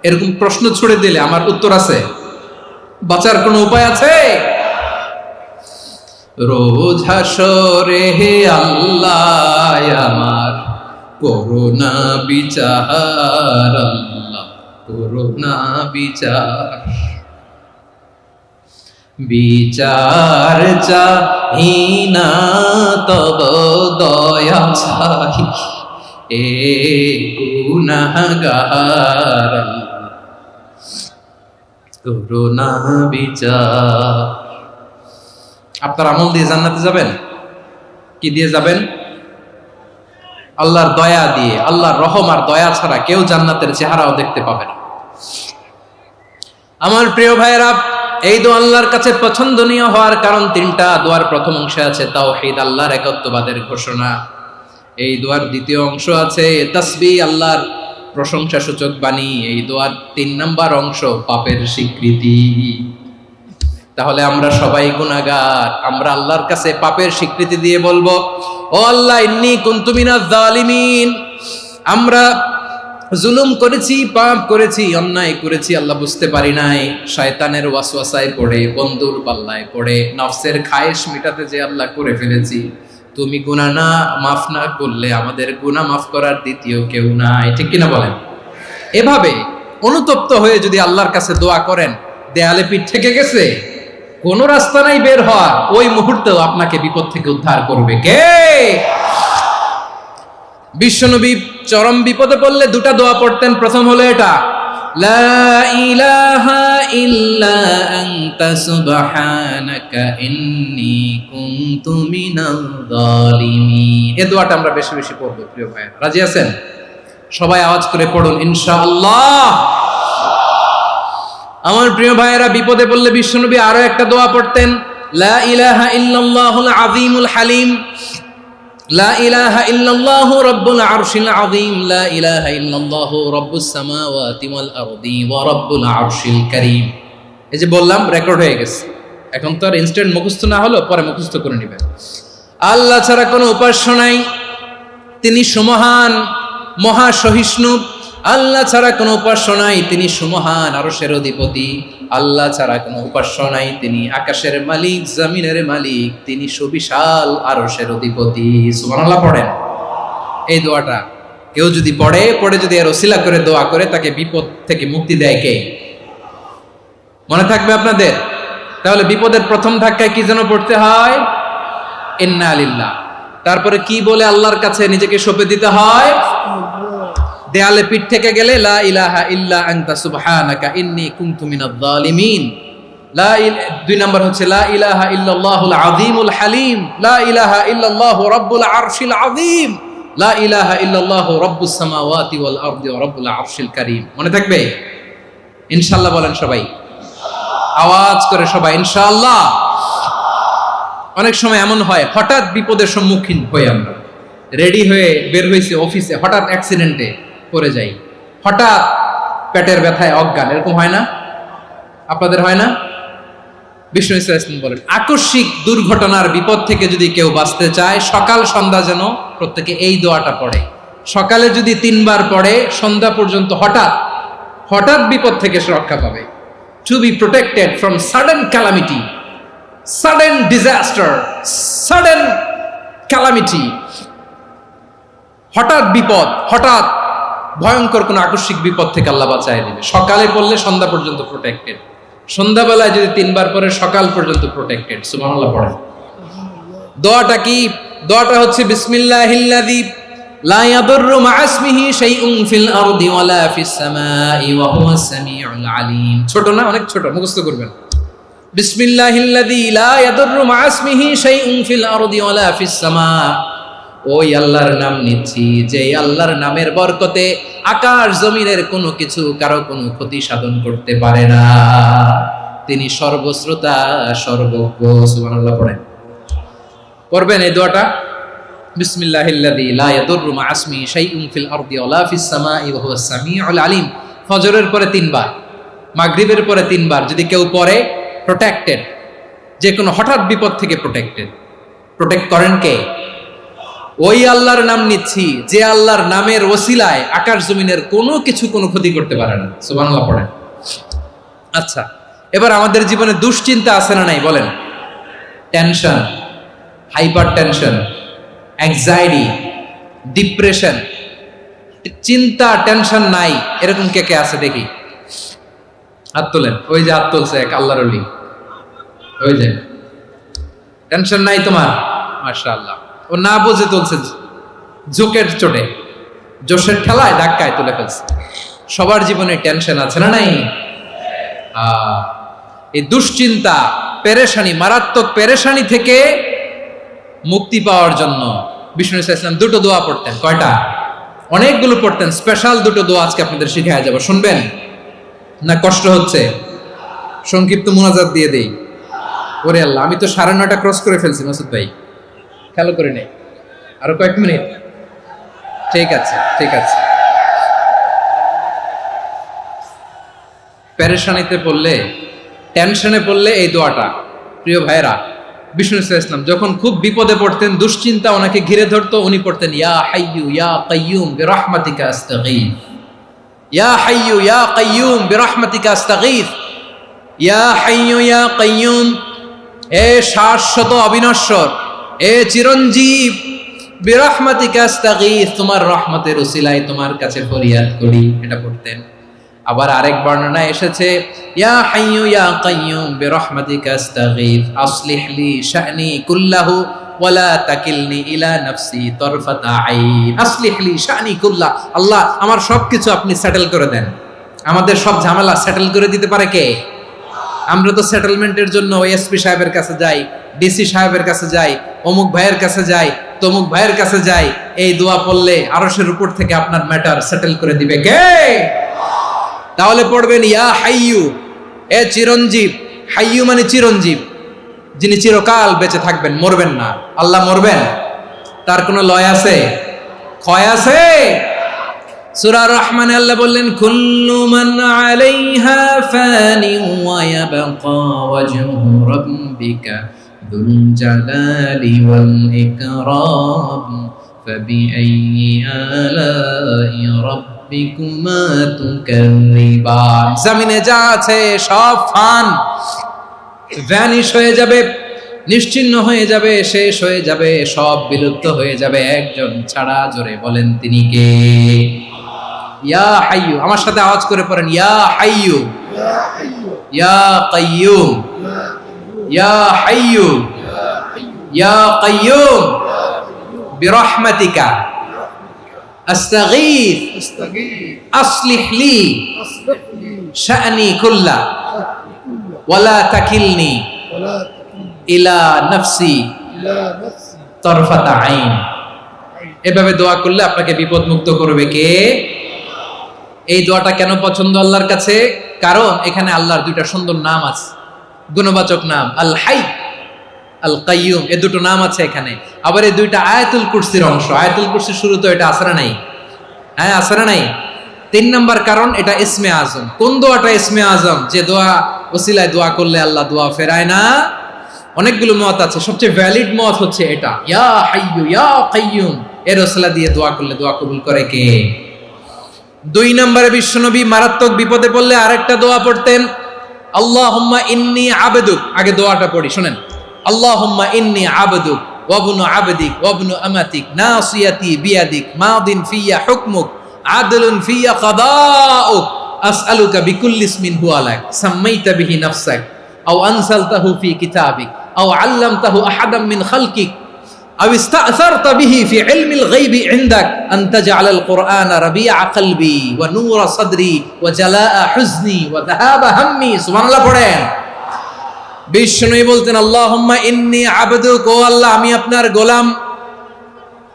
A: এরকম প্রশ্ন ছুড়ে দিলে আমার উত্তর আছে? বাঁচার কোনো উপায় আছে? রোজ হাসরে হে আল্লাহ আমার করুণা বিচার, আল্লাহ করুণা বিচার। বিচার চাহি না তব দয়া চাহি, এ গুনাহগার করুণা বিচার। আপনার আমল দিয়ে জান্নাতে যাবেন? কি দিয়ে যাবেন? আল্লাহর দয়া দিয়ে। আল্লাহর রহম আর দয়া ছাড়া কেউ জান্নাতের চেহারাও দেখতে পাবে না। আমার প্রিয় ভাইয়েরা, এই দোয়া আল্লাহর কাছে পছন্দনীয় হওয়ার কারণ তিনটা। দোয়ার প্রথম অংশে আছে তাওহীদ, আল্লাহর একত্ববাদের ঘোষণা। এই দোয়ার দ্বিতীয় অংশ আছে তাসবিহ, আল্লাহর প্রশংসা সূচক বাণী। এই দোয়ার 3 নাম্বার অংশ পাপের স্বীকৃতি। তাহলে আমরা সবাই গুনাহগার, আমরা আল্লাহর কাছে পাপের স্বীকৃতি দিয়ে বলবো, ও আল্লাহ ইন্নী কুনতু মিনাজ জালিমিন, আমরা জুলুম করেছি, পাপ করেছি, অন্যায় করেছি, আল্লাহ বুঝতে পারি নাই, শয়তানের ওয়াসওয়াসায় পড়ে, বন্ধুর পাল্লায় পড়ে, নফসের খায়েশ মিটাতে যে আল্লাহ করে ফেলেছি। তুমি গুনাহ না মাফ না করলে আমাদের গুনাহ মাফ করার দ্বিতীয় কেউ নাই। ঠিক কিনা বলেন? এভাবে অনুতপ্ত হয়ে যদি আল্লাহর কাছে দোয়া করেন, দেয়ালে পিঠ থেকে গেছে, কোনো রাস্তা নাই বের হওয়ার, ওই মুহূর্তেও আপনাকে বিপদ থেকে উদ্ধার করবে কে? বিশ্বনবী চরম বিপদে পড়লে দুটা দোয়া পড়তেন। প্রথম হলো এটা, লা ইলাহা ইল্লা আনতা সুবহানাকা ইন্নী কুনতু মিনাল জালিমিন। এই দোয়াটা আমরা বেশি বেশি পড়ব প্রিয় ভাই। রাজি আছেন? সবাই আওয়াজ করে পড়ুন ইনশাআল্লাহ। আমার প্রিয় ভাইয়েরা, বিপদে পড়লে বিশ্বনবী আরো একটা দোয়া পড়তেন, লা ইলাহা ইল্লাল্লাহুল আযীমুল হালিম, লা ইলাহা ইল্লাল্লাহু রাব্বুল আরশিল আযীম, লা ইলাহা ইল্লাল্লাহু রাব্বুস সামাওয়াতি ওয়াল আরদি ওয়া রাব্বুল আরশিল কারীম। এই যে বললাম, রেকর্ড হয়ে গেছে। এখন তো আর ইনস্ট্যান্ট মুখস্থ না হলো, পরে মুখস্থ করে নেবেন। আল্লাহ ছাড়া কোনো উপাস্য নাই, তিনি সুমহান, মহা সহিষ্ণু। আল্লাহ ছাড়া কোনো উপাস্য নাই, তিনি সুমহান, আরশের অধিপতি। আল্লাহ ছাড়া কোনো উপাস্য নাই, তিনি আকাশের মালিক, জমিনের মালিক, তিনি সুবিশাল আরশের অধিপতি। সুবহানাল্লাহ পড়েন। এই দোয়াটা কেউ যদি পড়ে যদি এর ওসিলা করে দোয়া করে, তাকে বিপদ থেকে মুক্তি দেয় কে? মনে থাকবে আপনাদের? তাহলে বিপদের প্রথম ধাক্কায় কি যেন পড়তে হয়? ইন্না লিল্লাহ। তারপরে কি বলে আল্লাহর কাছে নিজেকে সঁপে দিতে হয়? দেয়ালে পিঠ থেকে গেলে লা ইলাহা ইল্লা আনতা সুবহানাকা ইন্নী কুনতু মিনাজ জালিমিন। 2 নাম্বার হচ্ছে লা ইলাহা ইল্লাল্লাহুল আযীমুল হালিম, লা ইলাহা ইল্লাল্লাহু রাব্বুল আরশিল আযীম, লা ইলাহা ইল্লাল্লাহু রাব্বুস সামাওয়াতি ওয়াল আরদি ওয়া রাব্বুল আরশিল কারীম। মনে থাকবে? ইনশাআল্লাহ বলেন সবাই, আওয়াজ করে সবাই ইনশাআল্লাহ। অনেক সময় এমন হয়, হঠাৎ বিপদের সম্মুখীন হই আমরা, রেডি হয়ে বের হয়েছে অফিসে, হঠাৎ অ্যাক্সিডেন্টে পড়ে যাই, হঠাৎ পেটের ব্যথায় অজ্ঞান, এরকম হয় না? আপনাদের হয় না? বিষ্ণু ইসলাম বলেন, আকস্মিক দুর্ঘটনার বিপদ থেকে যদি কেউ বাঁচতে চায়, সকাল সন্ধ্যা যেন প্রত্যেকে এই দোয়াটা পড়ে। সকালে যদি 3 বার পড়ে, সন্ধ্যা পর্যন্ত হঠাৎ বিপদ থেকে সে রক্ষা পাবে। To be protected from sudden calamity, sudden disaster, sudden calamity, হঠাৎ বিপদ, হঠাৎ ভয়ঙ্কর কোন আকস্মিক বিপদ থেকে আল্লাহ বাঁচায় দিবে। সকালে পড়লে সন্ধ্যা পর্যন্ত প্রোটেক্টেড, সন্ধ্যাবেলায় যদি 3 বার পরে সকাল পর্যন্ত প্রোটেক্টেড। সুবহানাল্লাহ পড়েন। দোয়াটা কি? দোয়াটা হচ্ছে বিসমিল্লাহিল্লাযী লা ইয়াদুররু মা ইসমিহি শাইউন ফিল আরদি ওয়ালা ফিস সামাই ওয়া হুয়াস সামিউল আলীম। ছোট না? অনেক ছোট, মুখস্থ করবেন। বিসমিল্লাহিল্লাযী লা ইয়াদুররু মা ইসমিহি শাইউন ফিল আরদি ওয়ালা ফিস সামা। ওই আল্লাহর নাম নিচ্ছি যে আল্লাহর নামের বরকতে আকাশ জমিনের কোনো কিছু কারো কোনো ক্ষতি সাধন করতে পারে না। তিনি সর্বশ্রোতা, সর্বজ্ঞ। সুবহানাল্লাহ পড়েন। পড়বেন এই দোয়াটা, বিসমিল্লাহিল্লাযী লা ইয়াদুররু মা ইসমিহি শাইউন ফিল আরদি ওয়ালা ফিস সামাই ওয়া হুয়াস সামিউল আলীম। ফজরের পরে 3 বার, মাগরিবের পরে 3 বার যদি কেউ পড়ে, প্রোটেক্টেড, যে কোনো হঠাৎ বিপদ থেকে প্রোটেক্টেড। প্রোটেক্ট করেন কে? ওই আল্লাহর নাম নিচ্ছি যে আল্লাহর নামের ওসিলায় আকাশ জমিনের কোনো কিছু কোনো ক্ষতি করতে পারে না। সুবহানাল্লাহ পড়েন। আচ্ছা, এবার আমাদের জীবনে দুশ্চিন্তা আছে না নাই বলেন? Tension, hyper tension, anxiety, depression, চিন্তা টেনশন নাই এরকম কে কে আছে দেখি, হাত তোলেন। ওই যে হাত তুলছে এক আল্লাহর ওলি, ওই যে টেনশন নাই তোমার, মাশাআল্লাহ। ও না বুঝে তুলছে, জোকের চোটে, জোশের ঠেলায় ধাক্কায় তুলে ফেলছে। সবার জীবনে টেনশন আছে না নাই? এই দুশ্চিন্তা, পেরেশানি, মারাত্মক পেরেশানি থেকে মুক্তি পাওয়ার জন্য বিষ্ণু ইসলাম দুটো দোয়া পড়তেন। কয়টা? অনেকগুলো পড়তেন। স্পেশাল দুটো দোয়া আজকে আপনাদের শিখায় যাব, শুনবেন না? কষ্ট হচ্ছে? সংক্ষিপ্ত মুনাজাত দিয়ে দেই। ওরে আল্লাহ, আমি তো 9:30 ক্রস করে ফেলছি মাসুদ ভাই, খেয়াল করে নেই। আরো কয়েক মিনিট, ঠিক আছে ঠিক আছে। পেরেশানিতে পড়লে, টেনশনে পড়লে এই দোয়াটা, প্রিয় ভাইরা, বিষ্ণু ইসলাম যখন খুব বিপদে পড়তেন, দুশ্চিন্তা ওনাকে ঘিরে ধরতো, উনি পড়তেন ইয়া হাইয়ু ইয়া কাইয়ুম বিরহমাতিকা আস্তাগীথ, ইয়া হাইয়ু ইয়া কাইয়ুম বিরহমাতিকা আস্তাগীথ, ইয়া হাইয়ু ইয়া কাইয়ুম, এ শাশ্বত অবিনশ্বর, এ চিরঞ্জীব, বিরহমাতিকা আস্তাগীথ, তোমার রহমতের উসিলায় তোমার কাছে ফরিয়াদ করি, এটা পড়তেন। আবার আরেক বর্ণনায় এসেছে ইয়া হাইয়ু ইয়া কাইয়ুম বিরহমাতিকা আস্তাগীথ আসলিহ লি শা'নি কুল্লাহু ওয়ালা তাকিলনি ইলা নাফসি তারফাতা আইন। আসলিহ লি শা'নি কুল্লাহ, আল্লাহ আমার সবকিছু আপনি সেটেল করে দেন। আমাদের সব ঝামেলা সেটেল করে দিতে পারে কে? আমরা তো সেটেলমেন্টের জন্য এসপি সাহেবের কাছে যাই, ডিসি সাহেবের কাছে যাই, অমুক ভাইয়ের কাছে যাই, তমুক ভাইয়ের কাছে যাই। এই দোয়া পড়লে আরশের উপর থেকে আপনার ম্যাটার সেটেল করে দিবে কে? তাহলে পড়বেন ইয়া হাইয়ু, এ চিরঞ্জীব। হাইয়ু মানে চিরঞ্জীব, যিনি চিরকাল বেঁচে থাকবেন, মরবেন না। আল্লাহ মরবেন? তার কোনো লয় আছে? ক্ষয় আছে? সূরা রহমানে আল্লাহ বললেন কুল্লু মান আলাইহা ফানি ওয়া ইয়াবকা ওয়াজহু রাব্বিকা যুল জালালি ওয়াল ইকরাম ফাবিআইয়ি আলাই রাব্বিকুমা তুকাযিবান। জমিনে যা আছে সব ফান, ভ্যানিশ হয়ে যাবে, নিশ্চিহ্ন হয়ে যাবে, শেষ হয়ে যাবে, সব বিলুপ্ত হয়ে যাবে, একজন ছাড়া। জোরে বলেন তিনি কে? ইয়া হাইয়ু, আমার সাথে আওয়াজ করে পড়েন ইয়া হাইয়ু ইয়া কাইয়ুম ইয়া হাইয়ু ইয়া কাইয়ুম বিরহমাতিকা আস্তাগীথ আসলিহ লি শা'নি কুল্লা ওয়ালা তাকিলনি ইলা নাফসি তারফাতা আইন। এভাবে দোয়া করলে আপনাকে বিপদ মুক্ত করবে কে? এই দোয়াটা কেন পছন্দ আল্লাহর কাছে? কারণ এখানে আল্লাহর দুইটা সুন্দর নাম আছে, গুণবাচক নাম, আল হাই, আল কাইয়ুম, এই দুটো নাম আছে এখানে। আবার এই দুইটা আয়াতুল কুরসির অংশ। আয়াতুল কুরসির শুরু তো এটা আছে না নাই? হ্যাঁ, আছে না নাই? 3 নাম্বার কারণ, এটা ইসমে আজম। কোন দোয়াটা ইসমে আজম? যে দোয়া ওসিলায় দোয়া করলে আল্লাহ দোয়া ফেরায় না। অনেকগুলো মত আছে, সবচেয়ে ভ্যালিড মত হচ্ছে এটা, ইয়া হাইয়ু ইয়া কাইয়ুম, এর ওসিলা দিয়ে দোয়া করলে দোয়া কবুল করে কে? 2 নম্বরে বিশ্বনবী মারাত্মক বিপদে পড়লে আরেকটা দোয়া পড়তেন, আল্লাহুম্মা ইন্নী আবদুক। আগে দোয়াটা পড়ি, শুনেন। আল্লাহুম্মা ইন্নী আবদুক ওয়া ইবনু আবদিক ওয়া ইবনু আমাতিক নাসিয়াতি বিয়াদিক মাদিন ফিয়া হুকমুক আদলুন ফিয়া কাদাউক আসআলুকা বিকুল্লি ইসমিন হুয়া লাক সাম্মাইতা বিহি নাফসাক আও আনসালতাহু ফি কিতাবিক আও আল্লামতাহু আহাদাম মিন খালকিক আও ইস্তা'সারতা বিহি ফি ইলমিল গায়বি ইনদাক আন তাজআলাল কুরআনা রাবিআ কলবি ওয়া নূরা সাদরি ওয়া জালাআ হুজনি ওয়া যাহাবা হাম্মি। সুবহানাল্লাহ পড়েন। বিষ্ণু বলতেন আল্লাহুম্মা ইন্নী আবদুক, ও আল্লাহ আমি আপনার গোলাম,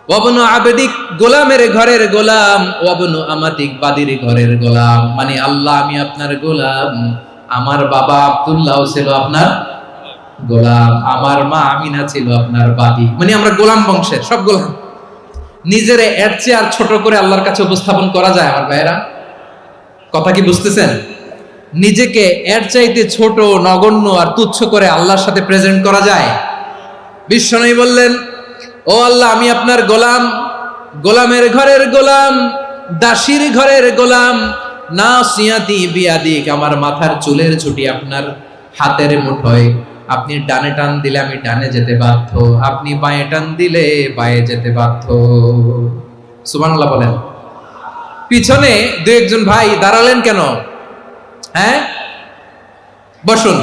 A: ওয়া ইবনু আবদিক, গোলামের ঘরের গোলাম, ওয়া ইবনু আমাতিক, বাদীর ঘরের গোলাম। মানে আল্লাহ আমি আপনার গোলাম, আমার বাবা আব্দুল্লাহ ছিল আপনার গোলাম, আমার মা আমিনা ছিল আপনার বাদী। মানে আমরা গোলাম বংশের, সব গোলাম। নিজেরে এর চেয়ে আর ছোট করে আল্লাহর কাছে উপস্থাপন করা যায় আমার ভাইয়েরা? কথা কি বুঝতেছেন? নিজেকে এর চাইতে ছোট, নগণ্য আর তুচ্ছ করে আল্লাহর সাথে প্রেজেন্ট করা যায়? বিশ্বনবী বললেন, ও আল্লাহ আমি আপনার গোলাম, গোলামের ঘরের গোলাম, দাসীর ঘরের গোলাম, নাসিয়াতি বিয়াদিক, আমার মাথার চুলের ঝুঁটি আপনার হাতের মুঠোয়। আপনি ডানে টান দিলে আমি ডানে যেতে বাধ্য, আপনি বাঁয়ে টান দিলে বাঁয়ে যেতে বাধ্য। সুবহানাল্লাহ বলেন। পিছনে দু একজন ভাই দাঁড়ালেন কেন? হ্যাঁ, বসুন।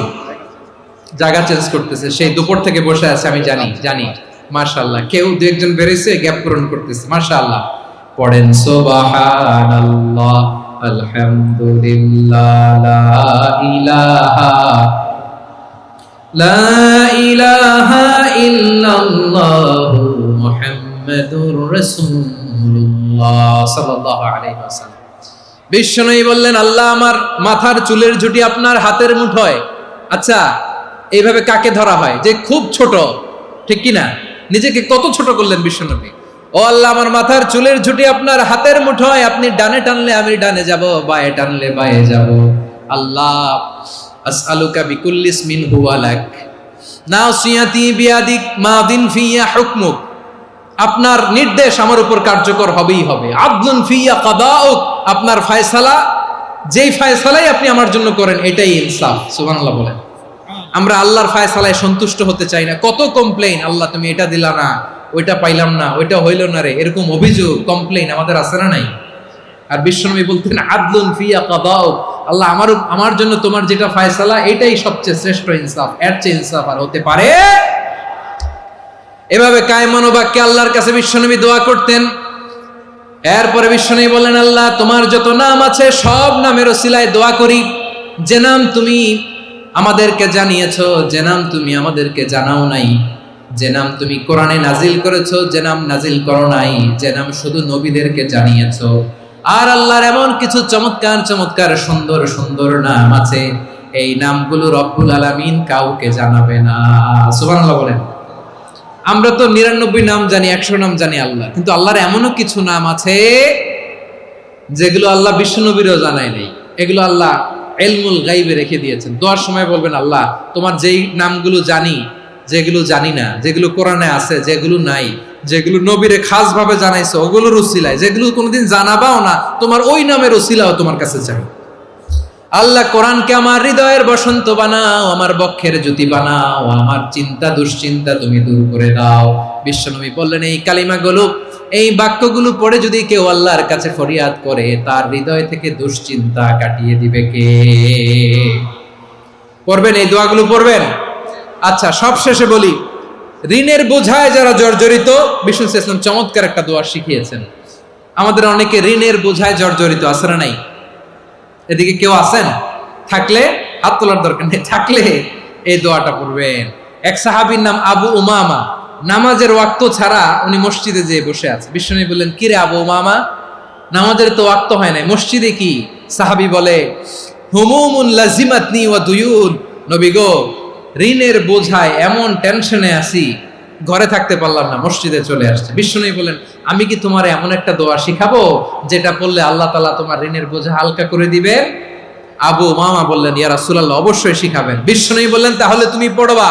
A: জায়গা চেঞ্জ করতেছে, সেই দুপুর থেকে বসে আছে, আমি জানি। মাশাআল্লাহ, কেউ দু একজন বেরিয়েছে, গ্যাপ পূরণ করতেছে। মাশাআল্লাহ, পড়েন সুবহানাল্লাহ, আলহামদুলিল্লাহ, লা ইলাহা ইল্লাল্লাহ মুহাম্মাদুর রাসূলুল্লাহ সাল্লাল্লাহু আলাইহি ওয়াসাল্লাম। বিশ্বনবী বললেন, আল্লাহ আমার মাথার চুলের ঝুঁটি আপনার হাতের মুঠোয়। আচ্ছা, এইভাবে কাকে ধরা হয়? যে খুব ছোট, ঠিক কি না? নিজেকে কত ছোট করলেন বিশ্বনবী। ও আল্লাহ, আমার মাথার চুলের ঝুঁটি আপনার হাতের মুঠোয়, আপনি ডানে টানলে আমি ডানে যাব, বাঁয়ে টানলে বাঁয়ে যাব। আল্লাহ, আসআলুকা বিকুল্লি ইসমিন হুয়া লাক, নাসিয়াতি বিয়াদিক, মাদিন ফিয়া হুকমুক। আপনার নির্দেশ আমার উপর কার্যকর হবেই হবে। আদলুন ফিয়া কাদাউক, আপনার ফয়সালা, যেই ফয়সালাই আপনি আমার জন্য করেন এটাই ইনসাফ। সুবহানাল্লাহ বলেন। আমরা আল্লাহর ফয়সালায় সন্তুষ্ট হতে চাই না। কত কমপ্লেইন, আল্লাহ তুমি এটা দিলা না, ওইটা পাইলাম না, ওইটা হইল না রে, এরকম অভিযোগ, কমপ্লেইন আমাদের আছে না নাই? আর বিশ্বনবী বলতেন, আদলুন ফিয়া কাদাউক, আল্লাহ আমার জন্য তোমার যেটা ফয়সালা এটাই সবচেয়ে শ্রেষ্ঠ ইনসাফ, এর চেয়ে ইনসাফ আর হতে পারে? এভাবে কায়মান বাক্যে আল্লাহর কাছে বিশ্বনবী দোয়া করতেন। এরপরে বিশ্বনবী বললেন, আল্লাহ তোমার যত নাম আছে সব নামের ওসিলায় দোয়া করি, যে নাম তুমি আমাদেরকে জানিয়েছো, যে নাম তুমি আমাদেরকে জানাও নাই, যে নাম তুমি কোরআনে নাজিল করেছো, যে নাম নাজিল করো নাই, যে নাম শুধু নবীদেরকে জানিয়েছো। আর আল্লাহর এমন কিছু চমৎকার চমৎকার সুন্দর সুন্দর নাম আছে, এই নামগুলো রব্বুল আলামিন কাউকে জানাবে না। সুবহানাল্লাহ বলেন। আমরা তো 99 নাম জানি, 100 নাম জানি আল্লাহ, কিন্তু আল্লাহর এমনও কিছু নাম আছে যেগুলো আল্লাহ বিশ্বনবীরও জানায় নাই। এগুলো আল্লাহ ইলমুল গায়বে রেখে দিয়েছেন। দোয়ার সময় বলবেন, আল্লাহ তোমার যেই নামগুলো জানি, যেগুলো জানি না, যেগুলো কোরআনে আছে, যেগুলো নাই, যেগুলো নবীরে খাস ভাবে জানাইছো ওগুলোর উসিলায়, যেগুলো কোনোদিন জানাবাও না, তোমার ওই নামের উসিলাও তোমার কাছে চাই। আল্লাহ কোরআনকে আমার হৃদয়ের বসন্ত বানাও, আমার বক্ষের জ্যোতি বানাও, আমার চিন্তা দুশ্চিন্তা তুমি দূর করে দাও। বিশ্বনবী বললেন, এই কালিমাগুলো, এই বাক্যগুলো পড়ে যদি কেউ আল্লাহর কাছে ফরিয়াদ করে, তার হৃদয় থেকে দুশ্চিন্তা কাটিয়ে দিবে কে? পড়বেন, এই দোয়াগুলো পড়বেন। আচ্ছা, সব শেষে বলি, ঋণের বোঝায় যারা জর্জরিত, বিষ্ণু ইসলাম চমৎকার একটা দোয়া শিখিয়েছেন। আমাদের অনেকে ঋণের বোঝায় জর্জরিত, আছে না নাই? এদিকে কেউ আছেন? থাকলে হাত তোলার দরকার নেই, থাকলে এই দোয়াটা পড়বেন। এক সাহাবীর নাম আবু উমামা, নামাজের ওয়াক্ত ছাড়া উনি মসজিদে যেয়ে বসে আছে। বিশ্বনবী বললেন, কি রে আবু উমামা, নামাজের তো ওয়াক্ত হয় নাই, মসজিদে কি? সাহাবী বলে, হুমুমুন লাজিমাতনি ওয়া দুয়ুন, নবী গো, ঋণের বোঝায় এমন টেনশনে আছি, ঘরে থাকতে পারলাম না, মসজিদে চলে আসছে। বিশ্বনবী বলেন, আমি কি তোমার এমন একটা দোয়া শিখাবো যেটা পড়লে আল্লাহ তাআলা তোমার ঋণের বোঝা হালকা করে দিবে? আবু উমামা বললেন, ইয়া রাসূলুল্লাহ, অবশ্যই শিখাবেন। বিশ্বনবী বললেন, তাহলে তুমি পড়বা,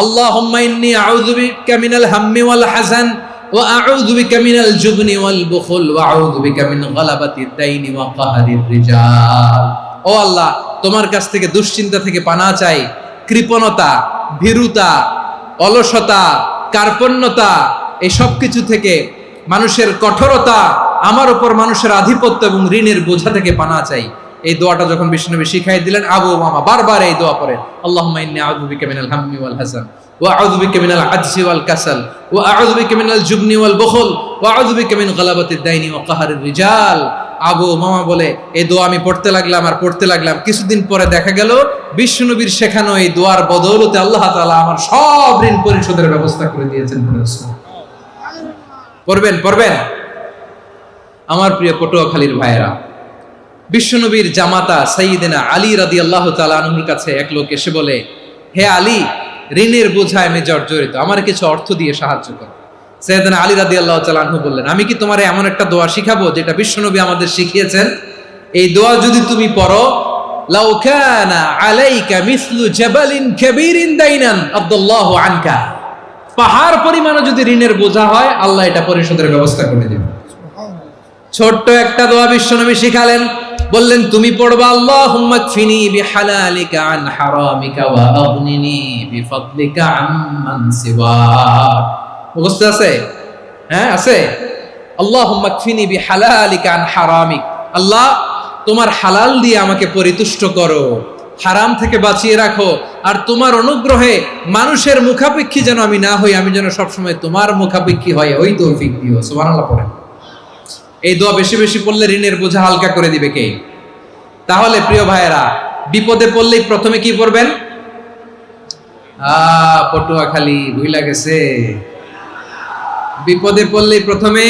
A: আল্লাহুম্মা ইন্নী আউযু বিকা মিনাল হাম্মি ওয়াল হাযান ওয়া আউযু বিকা মিনাল জুবনি ওয়াল বুখল ওয়া আউযু বিকা মিন গালাবাতিদ দাইনি ওয়া কাহরির রিজাল। ও আল্লাহ, তোমার কাছ থেকে দুশ্চিন্তা থেকে পানাহ চাই, কৃপণতা, ভীরুতা, অলসতা, কার্পণ্যতা, এই সব কিছু থেকে, মানুষের কঠোরতা, আমার উপর মানুষের আধিপত্য এবং ঋণের বোঝা থেকে পানাহ চাই। এই দোয়াটা যখন বিশ্বনবী শিখাই দিলেন, আবু উমামা বারবার এই দোয়া পড়েন, আল্লাহুম্মা ইন্নী আউযু বিকা মিনাল হাম্মি ওয়াল হাযান ওয়া আউযু বিকা মিনাল আজজি ওয়াল কাসাল ওয়া আউযু বিকা মিনাল জুবনি ওয়াল বুখল ওয়া আউযু বিকা মিন গালাবাতিদ দাইনি ওয়া কাহরির রিজাল। আবু উমামা বলে, এই দোয়া আমি পড়তে লাগলাম। কিছুদিন পরে দেখা গেল বিশ্বনবীর শেখানো এই দোয়ার বদৌলতে আল্লাহ তাআলা আমার সব ঋণ পরিশোধের ব্যবস্থা করে দিয়েছেন। পড়বেন। আমার প্রিয় পটুয়াখালীর ভাইয়েরা, বিশ্বনবীর জামাতা সাইয়্যিদিনা আলী রাদিয়াল্লাহু তাআলা আনহুর কাছে এক লোক এসে বলে, হে আলী, ঋণের বোঝায় আমি জর্জরিত, আমার কিছু অর্থ দিয়ে সাহায্য করো। সাইয়্যিদিনা আলী রাদিয়াল্লাহু তাআলা আনহু বললেন, আমি কি তোমারে এমন একটা দোয়া শিখাবো যেটা বিশ্বনবী আমাদের শিখিয়েছেন? এই দোয়া যদি তুমি পড়ো, লাউ কানা আলাইকা মিসলু জাবালিন কাবীরিন দাইনান আব্দুল্লাহু আনকা, পাহাড় পরিমাণও যদি ঋণের বোঝা হয়, আল্লাহ এটা পরিশোধের ব্যবস্থা করে দেবেন। ছোট্ট একটা দোয়া বিশ্বনবী শিখালেন, বললেন তুমি পড়বা আল্লাহুম্মা কফিনি বিহালালিকা আন হারামিকা ওয়া আগনিনি বিফাদলিকা আম্মান সিওয়াক। মুখস্থ আছে? হ্যাঁ আছে। আল্লাহুম্মা কফিনি বিহালালিকা আন হারামিক, আল্লাহ তোমার হালাল দিয়ে আমাকে পরিতুষ্ট করো, হারাম থেকে বাঁচিয়ে রাখো, আর তোমার অনুগ্রহে মানুষের মুখাপেক্ষী যেন আমি না হই, আমি যেন সবসময় তোমার মুখাপেক্ষী হয়, ওই তৌফিক দিও। সুবহানাল্লাহ পড়েন। এই দোয়া বেশি বেশি পড়লে ঋণের বোঝা হালকা করে দিবে কে? তাহলে প্রিয় ভাইয়েরা, বিপদে পড়লেই প্রথমে কি পড়বেন? পটুয়াখালী ভুইলা গেছে। বিপদে পড়লেই প্রথমে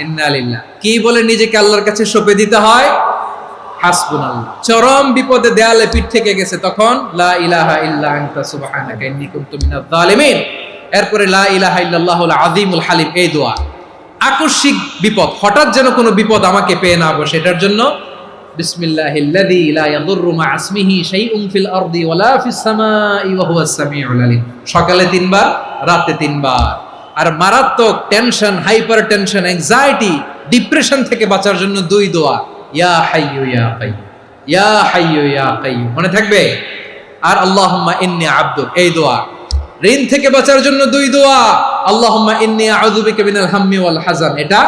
A: ইন্না লিল্লাহ কি বলে নিজেকে আল্লাহর কাছে সঁপে দিতে হয়? হাসবুনাল্লাহ। চরম বিপদে দেয়ালে পিঠ থেকে গেছে, তখন লা ইলাহা ইল্লা আনতা সুবহানাকা ইন্নী কুনতু মিনাজ জালিমিন। এরপরে লা ইলাহা ইল্লাল্লাহুল আযীমুল হালিম, এই দোয়া। আকস্মিক বিপদ, হঠাৎ যেন কোনো বিপদ আমাকে পেয়ে না বসে, এটার জন্য বিসমিল্লাহিল্লাযী লা ইয়াদুররু মা ইসমিহি শাইউন ফিল আরদি ওয়ালা ফিস সামাই ওয়া হুয়াস সামিউল আলীম। সকালে 3 বার, রাতে 3 বার। আর মারাত্মক tension, hyper tension, anxiety, depression থেকে বাঁচার জন্য 2 দোয়া, ইয়া হাইয়্যু ইয়া কাইয়্যুম, ইয়া হাইয়্যু ইয়া কাইয়্যুম, মনে থাকবে? আর আল্লাহুম্মা ইন্নী আবদুক, এই দোয়া। ঋণ থেকে বাঁচার জন্য 2 দোয়া, আল্লাহুম্মা ইন্নী আউযু বিকা মিনাল হাম্মি ওয়াল হাযান, এটা।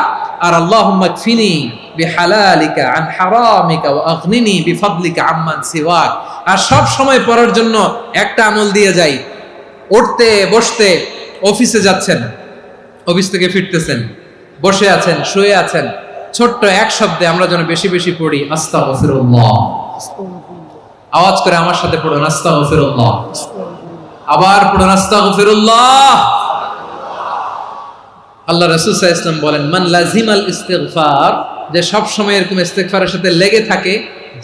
A: আর আল্লাহুম্মা কফিনি বিহালালিকা আন হারামিকা ওয়া আগনিনি বিফাদলিকা আম্মান সিওয়াক। আর সব সময় পড়ার জন্য একটা আমল দিয়ে যাই, উঠতে বসতে, অফিসে যাচ্ছেন, অফিস থেকে ফিরতেছেন, বসে আছেন, শুয়ে আছেন, ছোট্ট এক শব্দে আমরা যেন বেশি বেশি পড়ি আস্তাগফিরুল্লাহ। আওয়াজ করে আমার সাথে পড়ুন আস্তাগফিরুল্লাহ। আবার পড়ুন আস্তাগফিরুল্লাহ। আল্লাহ রাসূল সাল্লাল্লাহু আলাইহি ওয়াসাল্লাম বলেন, মান লাজিমাল ইস্তিগফার, যে সব সময় এরকম ইস্তিগফারের সাথে লেগে থাকে,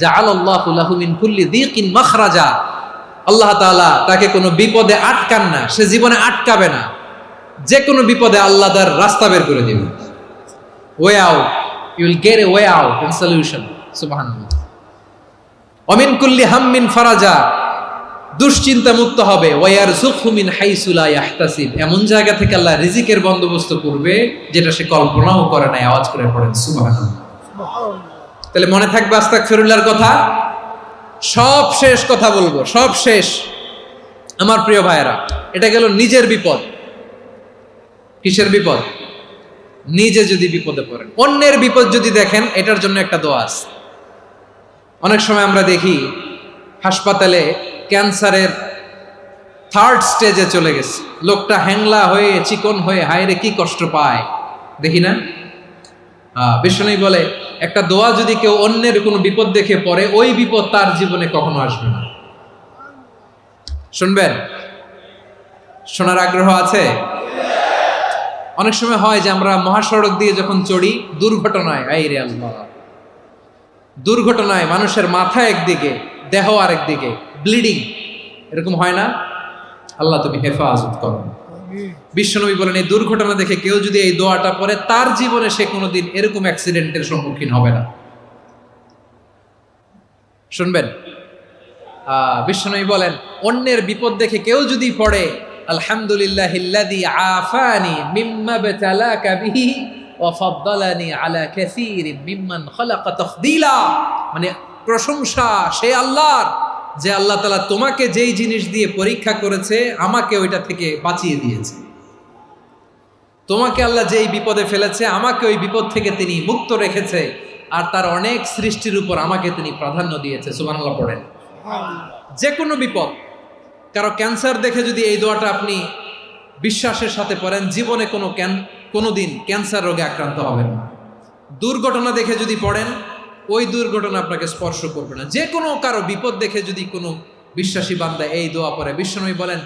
A: জাআলাল্লাহু লাহু মিন কুল্লি যিকিন মাখরাজা, আল্লাহ তাআলা তাকে কোনো বিপদে আটকান না, সে জীবনে আটকাবে না, যে কোনো বিপদে আল্লাহ তার রাস্তা বের করে দিবেন। Way out, you will get a way out and solution. সুবহানাল্লাহ। ওয়া মিন কুল্লি হাম্মিন ফারাজা, দুশ্চিন্তা মুক্ত হবে। ওয়ায়ারযুকহু মিন হাইসু লা ইয়াহতাসিব, এমন জায়গা থেকে আল্লাহ রিজিকের বন্দোবস্ত করবে যেটা সে কল্পনাও করে নাই। আওয়াজ করে পড়েন সুবহানাল্লাহ। তাহলে মনে থাকবে আস্তাগফিরুল্লাহর কথা। সব শেষ কথা বলবো, সব শেষ আমার প্রিয় ভাইয়েরা। এটা গেল নিজের বিপদ। কিসের বিপদ? নিজে যদি বিপদে পড়েন। অন্যের বিপদ যদি দেখেন, এটার জন্য একটা দোয়া আছে। অনেক সময় আমরা দেখি হাসপাতালে ক্যান্সারের 3rd স্টেজে চলে গেছে, লোকটা হ্যাংলা হয়ে, চিকন হয়ে, হায়রে কি কষ্ট পায়, দেখি না? বিষ্ণু বলে, একটা দোয়া যদি কেউ অন্যের কোনো বিপদ দেখে পড়ে, ওই বিপদ তার জীবনে কখনো আসবে না। শুনবেন? শোনার আগ্রহ আছে? অনেক সময় হয় যে আমরা মহাসড়ক দিয়ে যখন চড়ি, দুর্ঘটনায়, আইরে আল্লাহ, দুর্ঘটনায় মানুষের মাথা একদিকে, দেহ আরেকদিকে, ব্লিডিং, এরকম হয় না? আল্লাহ তুমি হেফাজত করো। বিশ্বনবী বলেন, এই দুর্ঘটনা দেখে কেউ যদি এই দোয়াটা পড়ে, তার জীবনে সে কোনোদিন এরকম অ্যাক্সিডেন্টের সম্মুখীন হবে না। শুনবেন? বিশ্বনবী বলেন, অন্যের বিপদ দেখে কেউ যদি পড়ে, আলহামদুলিল্লাহিল্লাযী আফানি মিম্মা বাতালাকা বিহি ওয়া ফাদ্দালানি আলা কাসীরিন মিম্মান খালাকা তাফদীলা, মানে প্রশংসা সে আল্লাহর, যে আল্লাহ তাআলা তোমাকে যেই জিনিস দিয়ে পরীক্ষা করেছে, আমাকে ওইটা থেকে বাঁচিয়ে দিয়েছে। তোমাকে আল্লাহ যেই বিপদে ফেলেছে, আমাকে ওই বিপদ থেকে তিনি মুক্ত রেখেছে, আর তার অনেক সৃষ্টির উপর আমাকে তিনি প্রাধান্য দিয়েছে। সুবহানাল্লাহ পড়েন। যে কোনো বিপদ, কারো ক্যান্সার দেখে যদি এই দোয়াটা আপনি বিশ্বাসের সাথে পড়েন, জীবনে কোনোদিন ক্যান্সার রোগে আক্রান্ত হবেন না। দুর্ঘটনা দেখে যদি পড়েন, ওই দুর্ঘটনা আপনাকে স্পর্শ করবে না। যে কোনো কারো বিপদ দেখে যদি কোনো বিশ্বাসী বান্দা এই দোয়া পড়ে, বিশ্বনবী বলেন,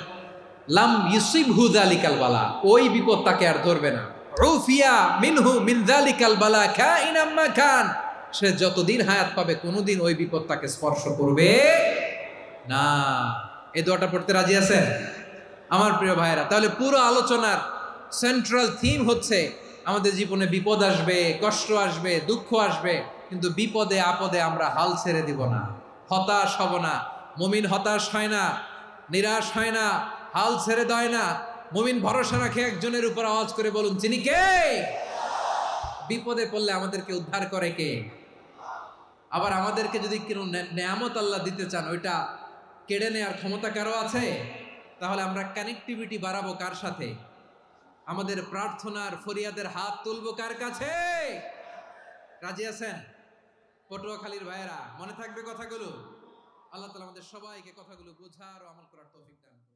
A: লাম ইউসিবহু যালিকাল বালা, ওই বিপদ তাকে আর ধরবে না। উফিয়া মিনহু মিন যালিকাল বালা কাইনাম মা কান, সে যতদিন হায়াত পাবে কোনোদিন ওই বিপদ তাকে স্পর্শ করবে না। এই দোয়াটা পড়তে রাজি আছেন আমার প্রিয় ভাইয়েরা? তাহলে পুরো আলোচনার সেন্ট্রাল থিম হচ্ছে, আমাদের জীবনে বিপদ আসবে, কষ্ট আসবে, দুঃখ আসবে, কিন্তু বিপদে আপদে আমরা হাল ছেড়ে দিব না, হতাশ হব না। মুমিন হতাশ হয় না, নিরাশ হয় না, হাল ছেড়ে দেয় না। মুমিন ভরসা রাখে একজনের উপর। আওয়াজ করে বলুন, তিনি কে? বিপদে পড়লে আমাদেরকে উদ্ধার করে কে? আবার আমাদেরকে যদি কোনো নেয়ামত আল্লাহ দিতে চান, ওইটা কেড়ে নেওয়ার ক্ষমতা কারো আছে? তাহলে আমরা কানেক্টিভিটি বাড়াবো কার সাথে? আমাদের প্রার্থনার ফরিয়াদের হাত তুলবো কার কাছে? রাজি আছেন? পটুয়াখালীর ভাইয়েরা, মনে থাকবে কথাগুলো? আল্লাহ তাআলা আমাদের সবাইকে কথাগুলো বোঝার ও আমল করার তৌফিক দান করুন।